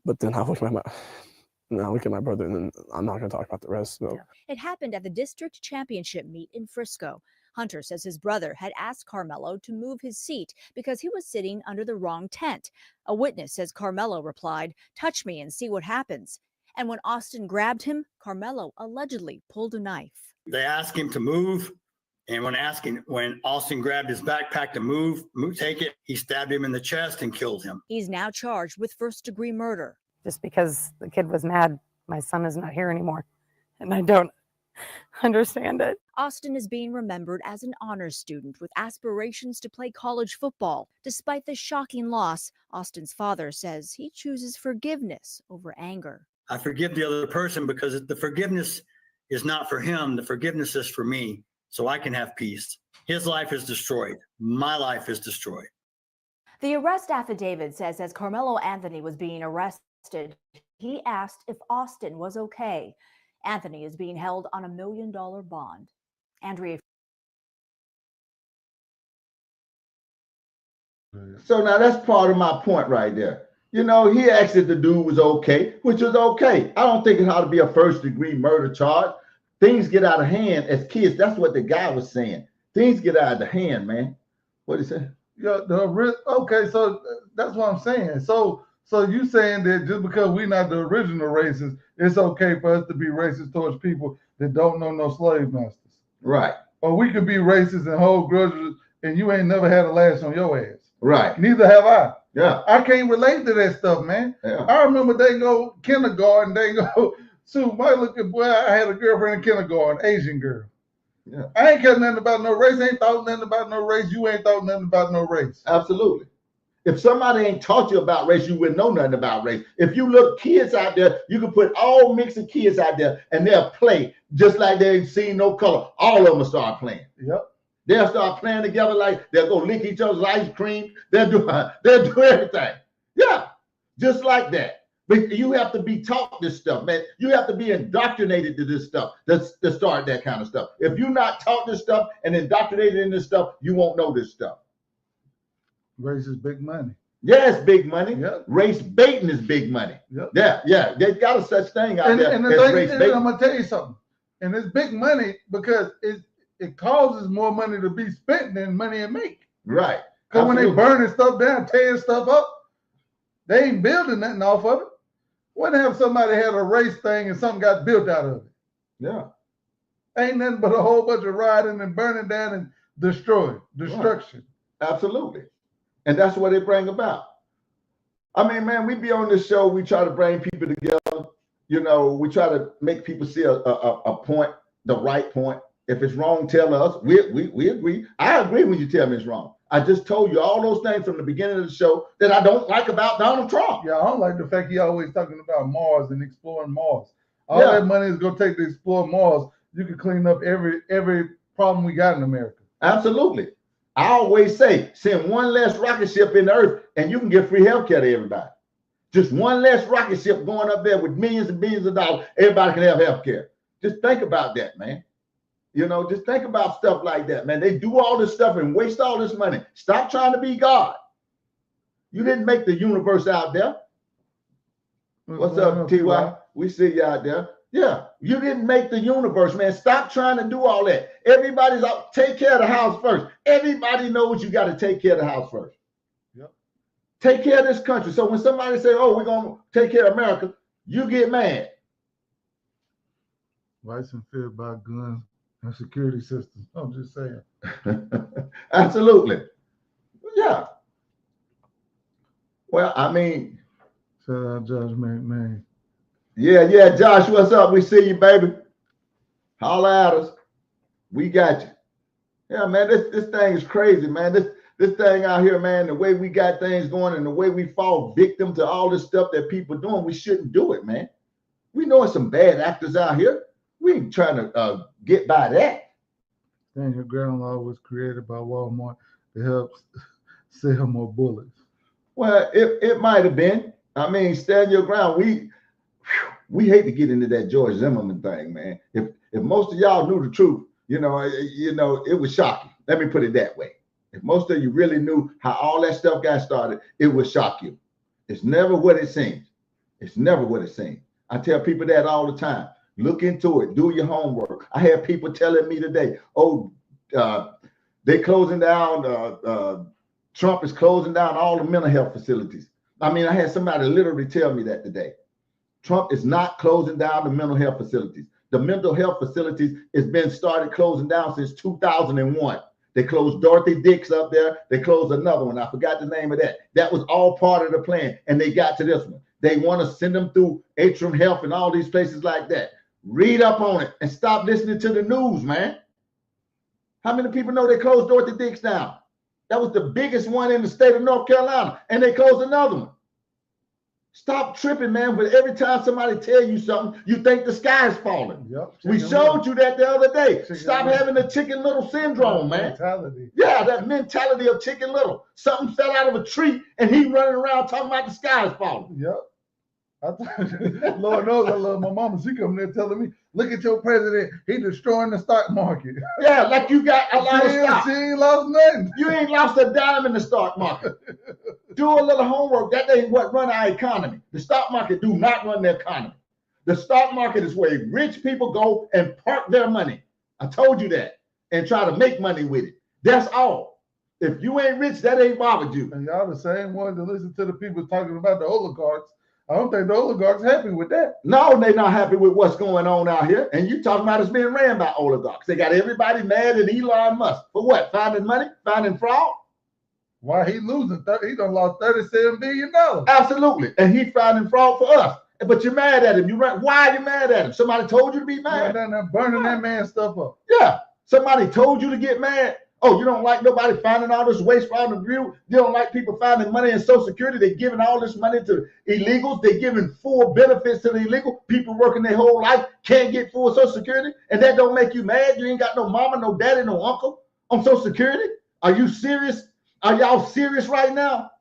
But then I look at my brother, and then I'm not going to talk about the rest. So. It happened at the district championship meet in Frisco. Hunter says his brother had asked Carmelo to move his seat because he was sitting under the wrong tent. A witness says Carmelo replied, "Touch me and see what happens." And when Austin grabbed him, Carmelo allegedly pulled a knife. They asked him to move, and when Austin grabbed his backpack to move, take it, he stabbed him in the chest and killed him. He's now charged with first-degree murder. Just because the kid was mad, my son is not here anymore, and I don't understand it. Austin is being remembered as an honors student with aspirations to play college football. Despite the shocking loss, Austin's father says he chooses forgiveness over anger. I forgive the other person because the forgiveness is not for him. The forgiveness is for me, so I can have peace. His life is destroyed. My life is destroyed. The arrest affidavit says as Carmelo Anthony was being arrested, he asked if Austin was okay. Anthony is being held on $1 million bond. Andrea. So now that's part of my point right there. You know, he asked if the dude was okay, which was okay. I don't think it ought to be a first-degree murder charge. Things get out of hand as kids. That's what the guy was saying. Things get out of the hand, man. What he said? Yeah, okay, so that's what I'm saying. So you saying that just because we're not the original racists, it's okay for us to be racist towards people that don't know no slave masters. Right. Or we could be racist and hold grudges and you ain't never had a lash on your ass. Right. Neither have I. Yeah. I can't relate to that stuff, man. Yeah. I remember they go kindergarten, they go, so my looking boy, I had a girlfriend in kindergarten, Asian girl. Yeah. I ain't care nothing about no race. I ain't thought nothing about no race. You ain't thought nothing about no race. Absolutely. If somebody ain't taught you about race, you wouldn't know nothing about race. If you look kids out there, you can put all mix of kids out there and they'll play just like they ain't seen no color. All of them will start playing. Yep. They'll start playing together like they'll go lick each other's ice cream. They'll do everything. Yeah, just like that. But you have to be taught this stuff, man. You have to be indoctrinated to this stuff to start that kind of stuff. If you're not taught this stuff and indoctrinated in this stuff, you won't know this stuff. Race is big money. Yeah, it's big money. Yep. Race baiting is big money. Yep. Yeah. They got a such thing out there. And the as thing race is, baiting. I'm gonna tell you something. And it's big money because it causes more money to be spent than money it make. Right. Because when they burning stuff down, tearing stuff up, they ain't building nothing off of it. What if somebody had a race thing and something got built out of it? Yeah. Ain't nothing but a whole bunch of rioting and burning down and destruction. Right. Absolutely. And that's what they bring about. I mean, man, we be on this show, we try to bring people together. You know, we try to make people see a point, the right point. If it's wrong, tell us. We agree. I agree when you tell me it's wrong. I just told you all those things from the beginning of the show that I don't like about Donald Trump. Yeah, I don't like the fact he always talking about Mars and exploring Mars. All that money is going to take to explore Mars. You can clean up every problem we got in America. Absolutely. I always say, send one less rocket ship in the earth and you can get free health care to everybody. Just one less rocket ship going up there with millions and billions of dollars, everybody can have health care. Just think about that, man. You know, just think about stuff like that, man. They do all this stuff and waste all this money. Stop trying to be God. You didn't make the universe out there. What's up, T.Y.? We see you out there. Yeah, you didn't make the universe, man. Stop trying to do all that. Everybody's out. Take care of the house first. Everybody knows you got to take care of the house first. Yep. Take care of this country. So when somebody say, oh, we're going to take care of America, you get mad. Rights and fear by guns and security systems. I'm just saying. Absolutely. Yeah. Well, I mean. Shout out Josh McMahon. Yeah, Josh, what's up? We see you, baby. Holla at us. We got you. Yeah, man, this thing is crazy, man. This thing out here, man, the way we got things going and the way we fall victim to all this stuff that people doing, we shouldn't do it, man. We know some bad actors out here. We ain't trying to get by that. Stand Your Ground Law was created by Walmart to help sell more bullets. Well, it might have been. I mean, stand your ground. we hate to get into that George Zimmerman thing, man. If most of y'all knew the truth, you know, it was shocking. Let me put it that way. If most of you really knew how all that stuff got started, it would shock you. It's never what it seems. It's never what it seems. I tell people that all the time. Look into it. Do your homework. I had people telling me today, oh, they closing down, Trump is closing down all the mental health facilities. I mean, I had somebody literally tell me that today. Trump is not closing down the mental health facilities. The mental health facilities has been started closing down since 2001. They closed Dorothy Dix up there. They closed another one. I forgot the name of that. That was all part of the plan. And they got to this one. They want to send them through Atrium Health and all these places like that. Read up on it and stop listening to the news, man. How many people know they closed Dorothy Dix down? That was the biggest one in the state of North Carolina. And they closed another one. Stop tripping, man. But every time somebody tell you something, you think the sky is falling. Yep, we showed you that the other day. Stop Little. having the Chicken Little syndrome, man. Mentality. Yeah, that mentality of Chicken Little. Something fell out of a tree and he running around talking about the sky is falling. Yep. Lord knows I love my mama. She come there telling me, look at your president. He destroying the stock market. Yeah, like you got a lot of stock. She ain't lost nothing. You ain't lost a dime in the stock market. Do a little homework. That ain't what run our economy. The stock market do not run the economy. The stock market is where rich people go and park their money. I told you that. And try to make money with it. That's all. If you ain't rich, that ain't bothered you. And y'all the same ones that listen to the people talking about the oligarchs. I don't think the oligarchs happy with that. No, they're not happy with what's going on out here. And you talking about it's being ran by oligarchs. They got everybody mad at Elon Musk. For what? Finding money? Finding fraud? Why he losing? He done lost $37 billion. Absolutely. And he finding fraud for us. But you're mad at him. Why are you mad at him? Somebody told you to be mad? They're burning that man's stuff up. Yeah. Somebody told you to get mad. Oh, you don't like nobody finding all this waste fraud and abuse. You don't like people finding money in Social Security. They're giving all this money to illegals. They're giving full benefits to the illegal. People working their whole life can't get full Social Security. And that don't make you mad. You ain't got no mama, no daddy, no uncle on Social Security. Are you serious? Are y'all serious right now?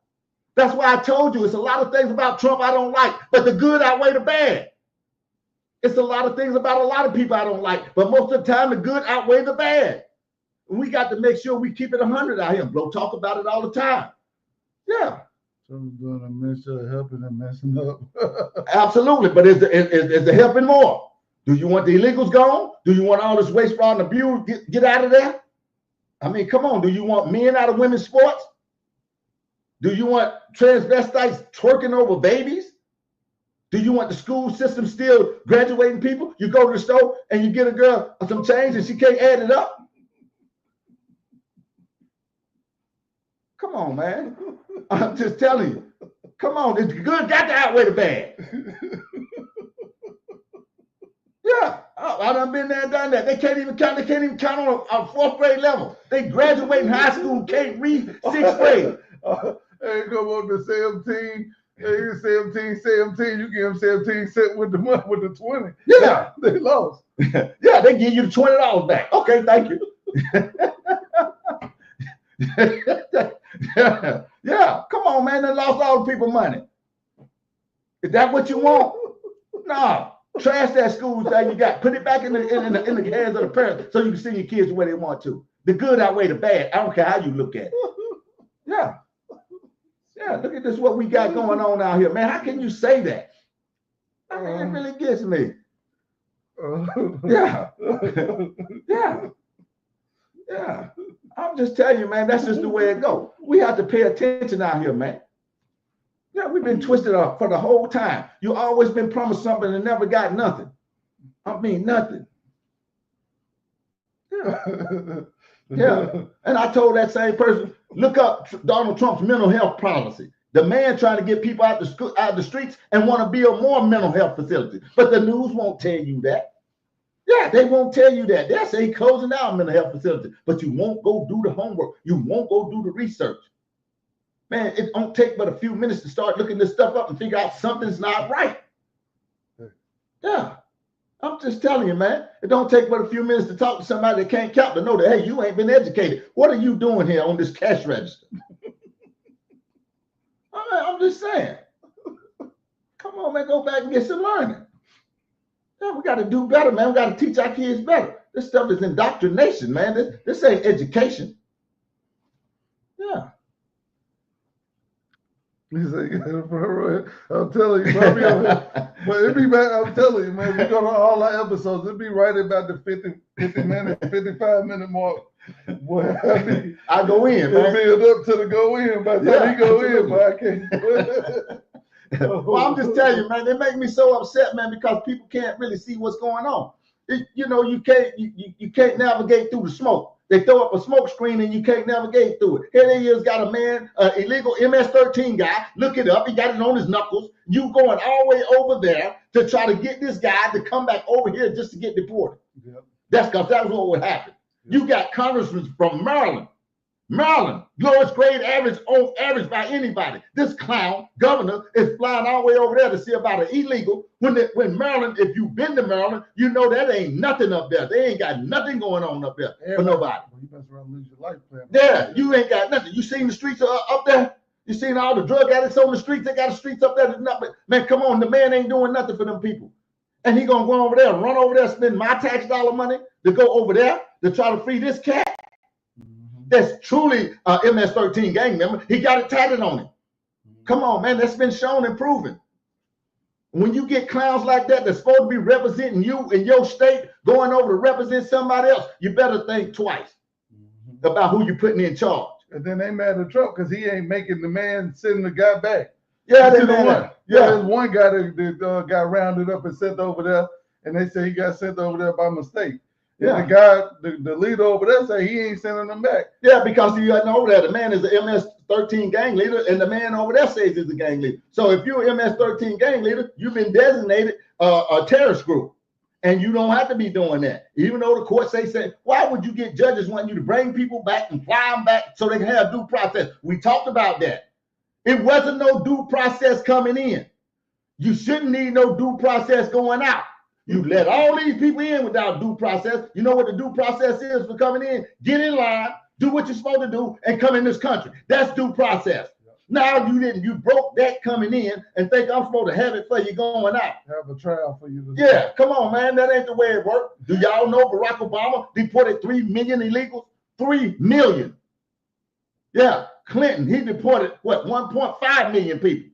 That's why I told you it's a lot of things about Trump I don't like, but the good outweigh the bad. It's a lot of things about a lot of people I don't like, but most of the time the good outweigh the bad. We got to make sure we keep it 100 out here. Bro, talk about it all the time. Yeah. Someone's doing a mixture of helping and messing up. Absolutely. But is the helping more? Do you want the illegals gone? Do you want all this waste, fraud, and abuse? Get out of there? I mean, come on. Do you want men out of women's sports? Do you want transvestites twerking over babies? Do you want the school system still graduating people? You go to the store and you get a girl some change and she can't add it up? Come on, man. I'm just telling you. Come on, it's good got to outweigh the bad. Yeah, I done been there and done that. They can't even count. They can't even count on a fourth grade level. They graduate in high school, can't read sixth grade. Hey, come on to 17. Hey, 17. You give them 17 cents with the 20. Yeah, they lost. Yeah, they give you the $20 back. Okay, thank you. Yeah, come on, man. They lost all the people money. Is that what you want? No. Trash that school thing you got. Put it back in the hands of the parents so you can send your kids the way they want to. The good outweigh the bad. I don't care how you look at it. Yeah. Yeah, look at this, what we got going on out here, man. How can you say that? I mean, it really gets me. Yeah. Yeah. Yeah. I'm just telling you, man, that's just the way it goes. We have to pay attention out here, man. Yeah, we've been twisted up for the whole time. You always been promised something and never got nothing. I mean, nothing. Yeah. Yeah. And I told that same person, look up Donald Trump's mental health policy. The man trying to get people out the streets and want to build more mental health facilities. But the news won't tell you that. Yeah, they won't tell you that. They'll say closing down mental health facilities, but you won't go do the homework. You won't go do the research. Man, it don't take but a few minutes to start looking this stuff up and figure out something's not right. Yeah, I'm just telling you, man. It don't take but a few minutes to talk to somebody that can't count to know that, hey, you ain't been educated. What are you doing here on this cash register? I'm just saying. Come on, man, go back and get some learning. Yeah, we got to do better, man. We got to teach our kids better. This stuff is indoctrination, man. This ain't education. Yeah. He's like, I'm telling you, bro, but it be back, I'm telling you, man, we go to all our episodes, it be right about the 50 minute, 55-minute mark. Boy, I go in, man. It build up to the go in by the time he go in, but I can't. Well, I'm just telling you, man, they make me so upset, man, because people can't really see what's going on. You can't navigate through the smoke. They throw up a smoke screen and you can't navigate through it. Here they is, got a man, illegal MS-13 guy. Look it up. He got it on his knuckles. You going all the way over there to try to get this guy to come back over here just to get deported. Yep. That's because that was what would happen. Yep. You got congressmen from Maryland, lowest grade average on average by anybody. This clown governor is flying all the way over there to see about an illegal. When Maryland, if you've been to Maryland, you know that ain't nothing up there. They ain't got nothing going on up there for nobody. Well, you mess around and lose your life plan. Yeah, you ain't got nothing. You seen the streets up there? You seen all the drug addicts on the streets? They got the streets up there. There's nothing. Man, come on, the man ain't doing nothing for them people. And he gonna go over there, run over there, spend my tax dollar money to go over there to try to free this cat. That's truly MS-13 gang member. He got it tatted on him. Come on, man. That's been shown and proven. When you get clowns like that that's supposed to be representing you in your state, going over to represent somebody else, you better think twice about who you're putting in charge. And then they mad at Trump because he ain't making the man sending the guy back. Yeah, they mad. Yeah, there's one guy that got rounded up and sent over there, and they say he got sent over there by mistake. Yeah, the guy, the leader over there, say he ain't sending them back. Yeah, because he wasn't over there. The man is the MS-13 gang leader, and the man over there says he's a gang leader. So if you're an MS-13 gang leader, you've been designated a terrorist group, and you don't have to be doing that. Even though the court say, why would you get judges wanting you to bring people back and fly them back so they can have due process? We talked about that. It wasn't no due process coming in. You shouldn't need no due process going out. You let all these people in without due process. You know what the due process is for coming in? Get in line, do what you're supposed to do, and come in this country. That's due process. Now you broke that coming in and think I'm supposed to have it for you going out. Have a trial for you. Yeah, come on, man. That ain't the way it worked. Do y'all know Barack Obama deported 3 million illegals? 3 million. Yeah, Clinton, he deported, 1.5 million people.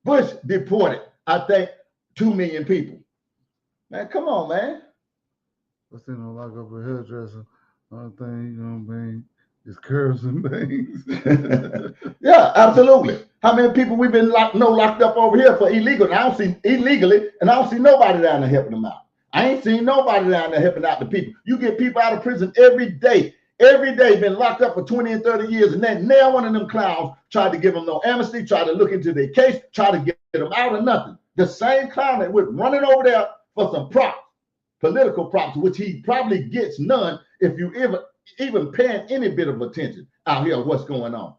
Bush deported, I think, 2 million people. Man, come on, man. I seen him lock up a hairdresser. One thing he's gonna bring is curves and bangs. Yeah, absolutely. How many people we've been locked up over here for illegal? And I don't see illegally, and I don't see nobody down there helping them out. I ain't seen nobody down there helping out the people. You get people out of prison every day. Every day been locked up for 20 and 30 years, and then now one of them clowns tried to give them no amnesty, tried to look into their case, tried to get them out of nothing. The same clown that was running over there for some props, political props, which he probably gets none if you even paying any bit of attention out here what's going on.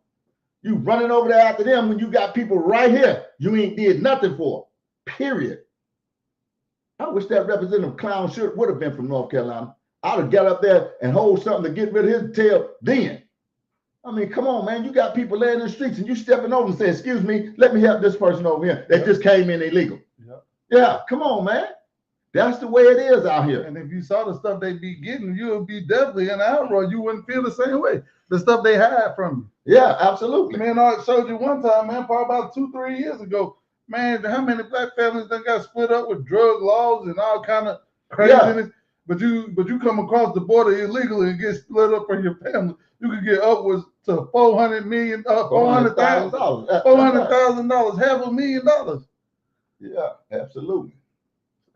You running over there after them when you got people right here you ain't did nothing for, period. I wish that Representative Clown would have been from North Carolina. I'd have got up there and hold something to get rid of his tail then. I mean, come on, man. You got people laying in the streets and you stepping over and saying, excuse me, let me help this person over here that just came in illegal. Yeah, come on, man. That's the way it is out here. And if you saw the stuff they be getting, you would be definitely in an outroar. You wouldn't feel the same way. The stuff they hide from you. Yeah, absolutely. Man, I showed you one time, man, probably about 2-3 years ago. Man, how many black families that got split up with drug laws and all kind of craziness? Yeah. But you come across the border illegally and get split up from your family. You could get upwards to $400,000, $400,000, $500,000. Yeah, absolutely.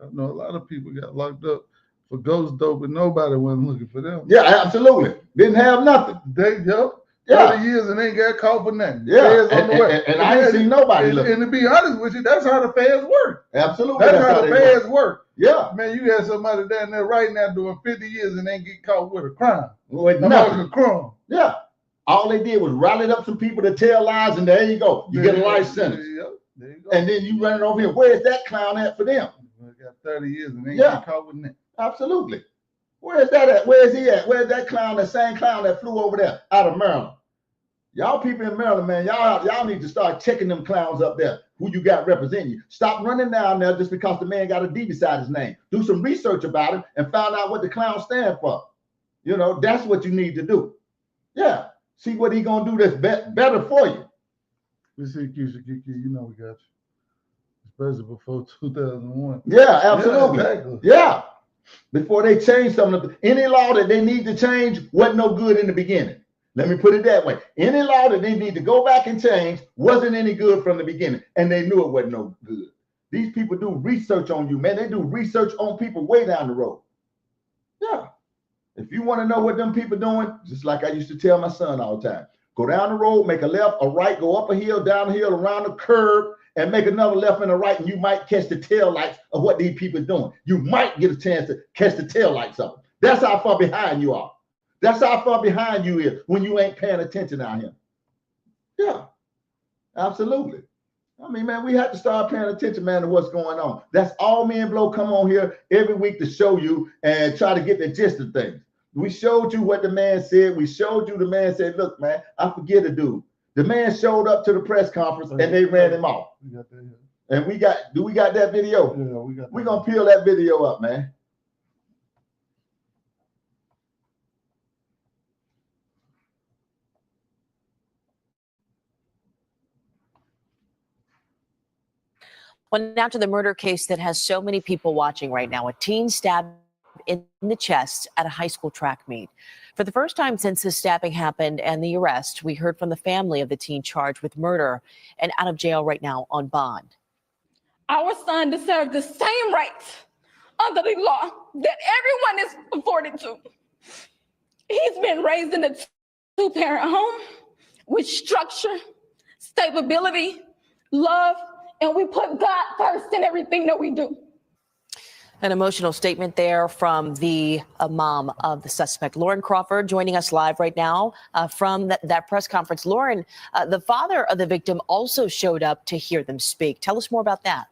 I know a lot of people got locked up for ghost dope, but nobody wasn't looking for them. Yeah, absolutely. Didn't have nothing. They 30 years and ain't got caught for nothing. Yeah, and I ain't seen nobody looking. And to be honest with you, that's how the feds work. Absolutely. That's how the feds work. Yeah. Man, you got somebody down there right now doing 50 years and ain't get caught with a crime. With nothing. A crime. Yeah. All they did was rally up some people to tell lies, and there you go. You get a life sentence. There you go. And then you running over here. Where's that clown at for them? Got 30 years and ain't get caught with nothing. Absolutely. Where's that at? Where's he at? Where's that clown, that same clown that flew over there out of Maryland? Y'all people in Maryland, man, y'all need to start checking them clowns up there who you got representing you. Stop running down there just because the man got a D beside his name. Do some research about him and find out what the clown stand for. You know, that's what you need to do. Yeah. See what he gonna do that's better for you. We see Keisha Kiki, you know we got you. Especially before 2001. Yeah, absolutely. Yeah, exactly. Yeah. Before they change something, any law that they need to change wasn't no good in the beginning. Let me put it that way. Any law that they need to go back and change wasn't any good from the beginning, and they knew it wasn't no good. These people do research on you, man. They do research on people way down the road. Yeah. If you want to know what them people doing, just like I used to tell my son all the time, go down the road, make a left, a right, go up a hill, down a hill, around the curve, and make another left and a right, and you might catch the tail lights of what these people are doing. You might get a chance to catch the tail lights of them. That's how far behind you are. That's how far behind you is when you ain't paying attention out here. Yeah, absolutely. I mean, man, we have to start paying attention, man, to what's going on. That's all me and Blow come on here every week to show you and try to get the gist of things. We showed you what the man said. We showed you the man said, look, man, I forget a dude. The man showed up to the press conference and they ran him off. We got that here. And we got that video? Yeah, we got that. We're going to peel that video up, man. Well, now to the murder case that has so many people watching right now. A teen stabbed in the chest at a high school track meet. For the first time since the stabbing happened and the arrest, we heard from the family of the teen charged with murder and out of jail right now on bond. Our son deserves the same rights under the law that everyone is afforded to. He's been raised in a two-parent home with structure, stability, love, and we put God first in everything that we do. An emotional statement there from the mom of the suspect, Lauren Crawford, joining us live right now from that press conference. Lauren, the father of the victim also showed up to hear them speak. Tell us more about that.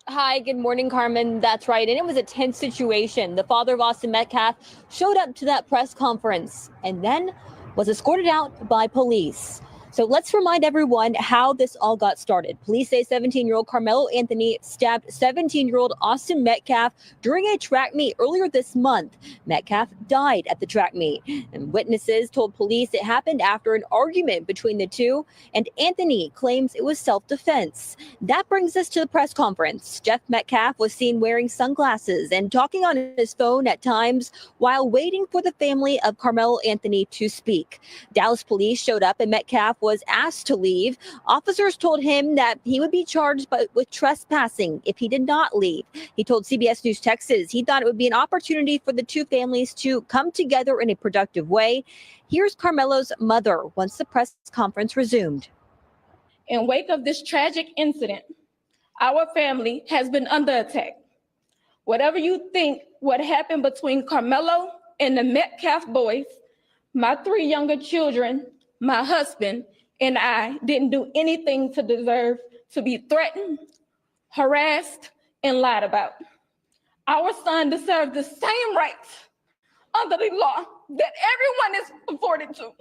Hi, good morning, Carmen. That's right. And it was a tense situation. The father of Austin Metcalf showed up to that press conference and then was escorted out by police. So let's remind everyone how this all got started. Police say 17-year-old Carmelo Anthony stabbed 17-year-old Austin Metcalf during a track meet earlier this month. Metcalf died at the track meet, and witnesses told police it happened after an argument between the two, and Anthony claims it was self-defense. That brings us to the press conference. Jeff Metcalf was seen wearing sunglasses and talking on his phone at times while waiting for the family of Carmelo Anthony to speak. Dallas police showed up and Metcalf was asked to leave. Officers told him that he would be charged with trespassing if he did not leave. He told CBS News Texas he thought it would be an opportunity for the two families to come together in a productive way. Here's Carmelo's mother once the press conference resumed. In wake of this tragic incident, our family has been under attack. Whatever you think what happened between Carmelo and the Metcalf boys, my 3 younger children, my husband, and I didn't do anything to deserve to be threatened, harassed, and lied about. Our son deserves the same rights under the law that everyone is afforded to.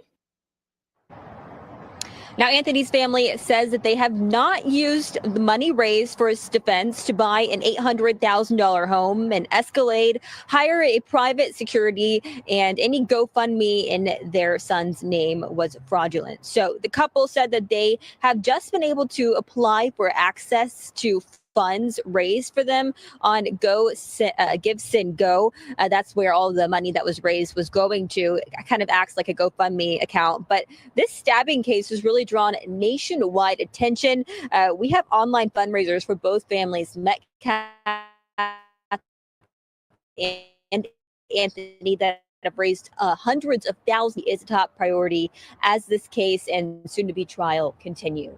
Now, Anthony's family says that they have not used the money raised for his defense to buy an $800,000 home, an Escalade, hire a private security, and any GoFundMe in their son's name was fraudulent. So the couple said that they have just been able to apply for access to funds raised for them on GiveSendGo. That's where all the money that was raised was going to. It kind of acts like a GoFundMe account. But this stabbing case has really drawn nationwide attention. We have online fundraisers for both families, Metcalf and Anthony, that have raised hundreds of thousands. Is a top priority as this case and soon-to-be trial continue.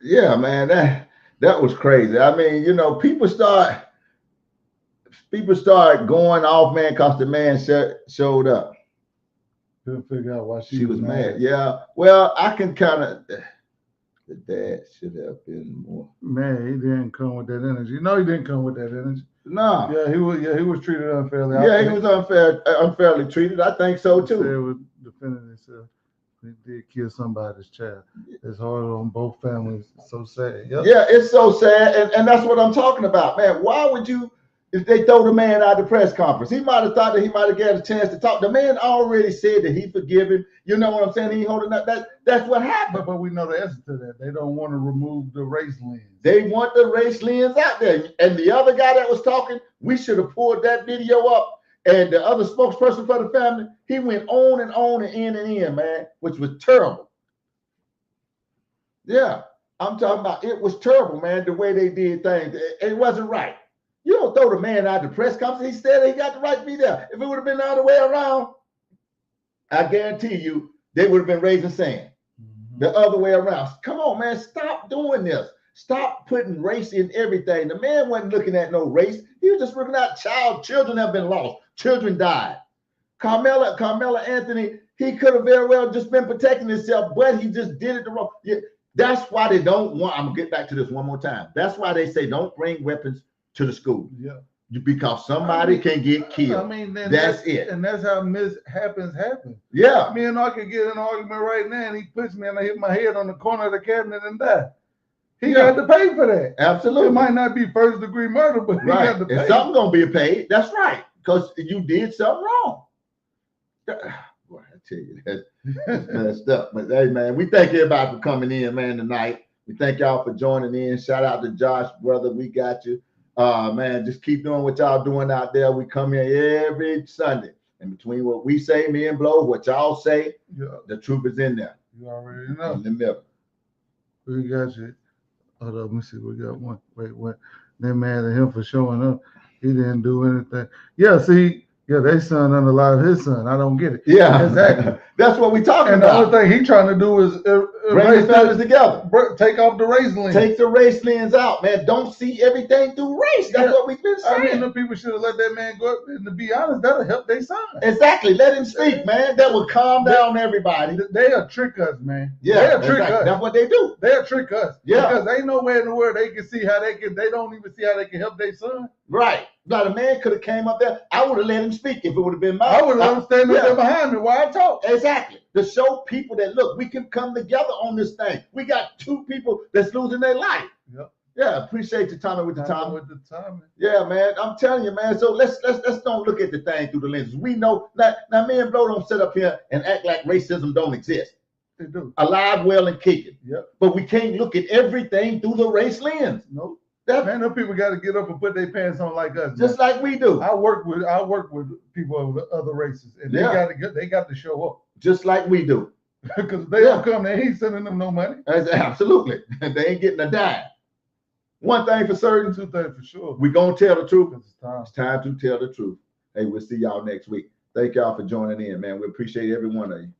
Yeah, man, that was crazy. I mean, you know, people start going off, man, because the man showed up. Couldn't figure out why She was mad. Yeah. Well, I can kind of. The dad should have been more. Man, he didn't come with that energy. No, he didn't come with that energy. No. Yeah, he was treated unfairly. Yeah, he was unfairly treated. I think so too. He was defending himself. He did kill somebody's child. It's hard on both families. It's so sad. Yep. Yeah, it's so sad, and that's what I'm talking about, man. Why would you? If they throw the man out of the press conference, he might have thought that he might have got a chance to talk. The man already said that he forgive him. You know what I'm saying? He holding up. That's what happened. But we know the answer to that. They don't want to remove the race lens. They want the race lens out there. And the other guy that was talking, we should have pulled that video up. And the other spokesperson for the family, he went on and on and in, man, which was terrible. Yeah, I'm talking about it was terrible, man, the way they did things. It wasn't right. You don't throw the man out of the press conference. He said he got the right to be there. If it would have been the other way around, I guarantee you they would have been raising sand. The other way around. Come on, man, stop doing this. Stop putting race in everything. The man wasn't looking at no race. He was just looking at children have been lost. Children died. Carmela Anthony, he could have very well just been protecting himself, but he just did it the wrong. Yeah, that's why they don't want, I'm going to get back to this one more time. That's why they say don't bring weapons to the school. Yeah. Because somebody can get killed. I mean, that's it. And that's how happens. Yeah. Me and I could get in an argument right now, and he puts me and I hit my head on the corner of the cabinet and die. He got to pay for that. Absolutely. It might not be first degree murder, but he got to pay. And something's going to be paid. That's right. Because you did something wrong. Boy, I tell you, that's messed up. But hey, man, we thank everybody for coming in, man, tonight. We thank y'all for joining in. Shout out to Josh, brother. We got you. Man, just keep doing what y'all doing out there. We come here every Sunday. And between what we say, me and Blow, what y'all say, the truth is in there. You already know. In the middle. We got you. Hold up, let me see. We got one. Wait. They're mad at him for showing up. He didn't do anything. Yeah, see, they son unalive his son. I don't get it. Yeah, exactly. That's what we talking and about. And the only thing he trying to do is bring the families together. Take off the race lens. Take the race lens out, man. Don't see everything through race. That's what we've been saying. I mean, the people should have let that man go up. And to be honest, that'll help their son. Exactly. Let him speak, man. That will calm down everybody. They'll trick us, man. Yeah, they'll trick us. That's what they do. They'll trick us. Yeah. Because ain't nowhere in the world they can see how they don't even see how they can help their son. Right. Now the man could have came up there. I would have let him speak if it would have been mine. I would have let him stand up there behind me while I talk. Exactly. To show people that look, we can come together on this thing. We got two people that's losing their life. Yep. Yeah, appreciate your time with the time. With the time. Yeah, man. I'm telling you, man. So let's don't look at the thing through the lenses. We know now me and Blow don't sit up here and act like racism don't exist. They do. Alive, well, and kicking. Yep. But we can't look at everything through the race lens. Nope. Man, those people got to get up and put their pants on like us. Just like we do. I work with people of other races, and they got to show up. Just like we do. Because they don't come there, he ain't sending them no money. Absolutely. They ain't getting a dime. One thing for certain. Two things for sure. We're going to tell the truth. It's time to tell the truth. Hey, we'll see y'all next week. Thank y'all for joining in, man. We appreciate every one of you.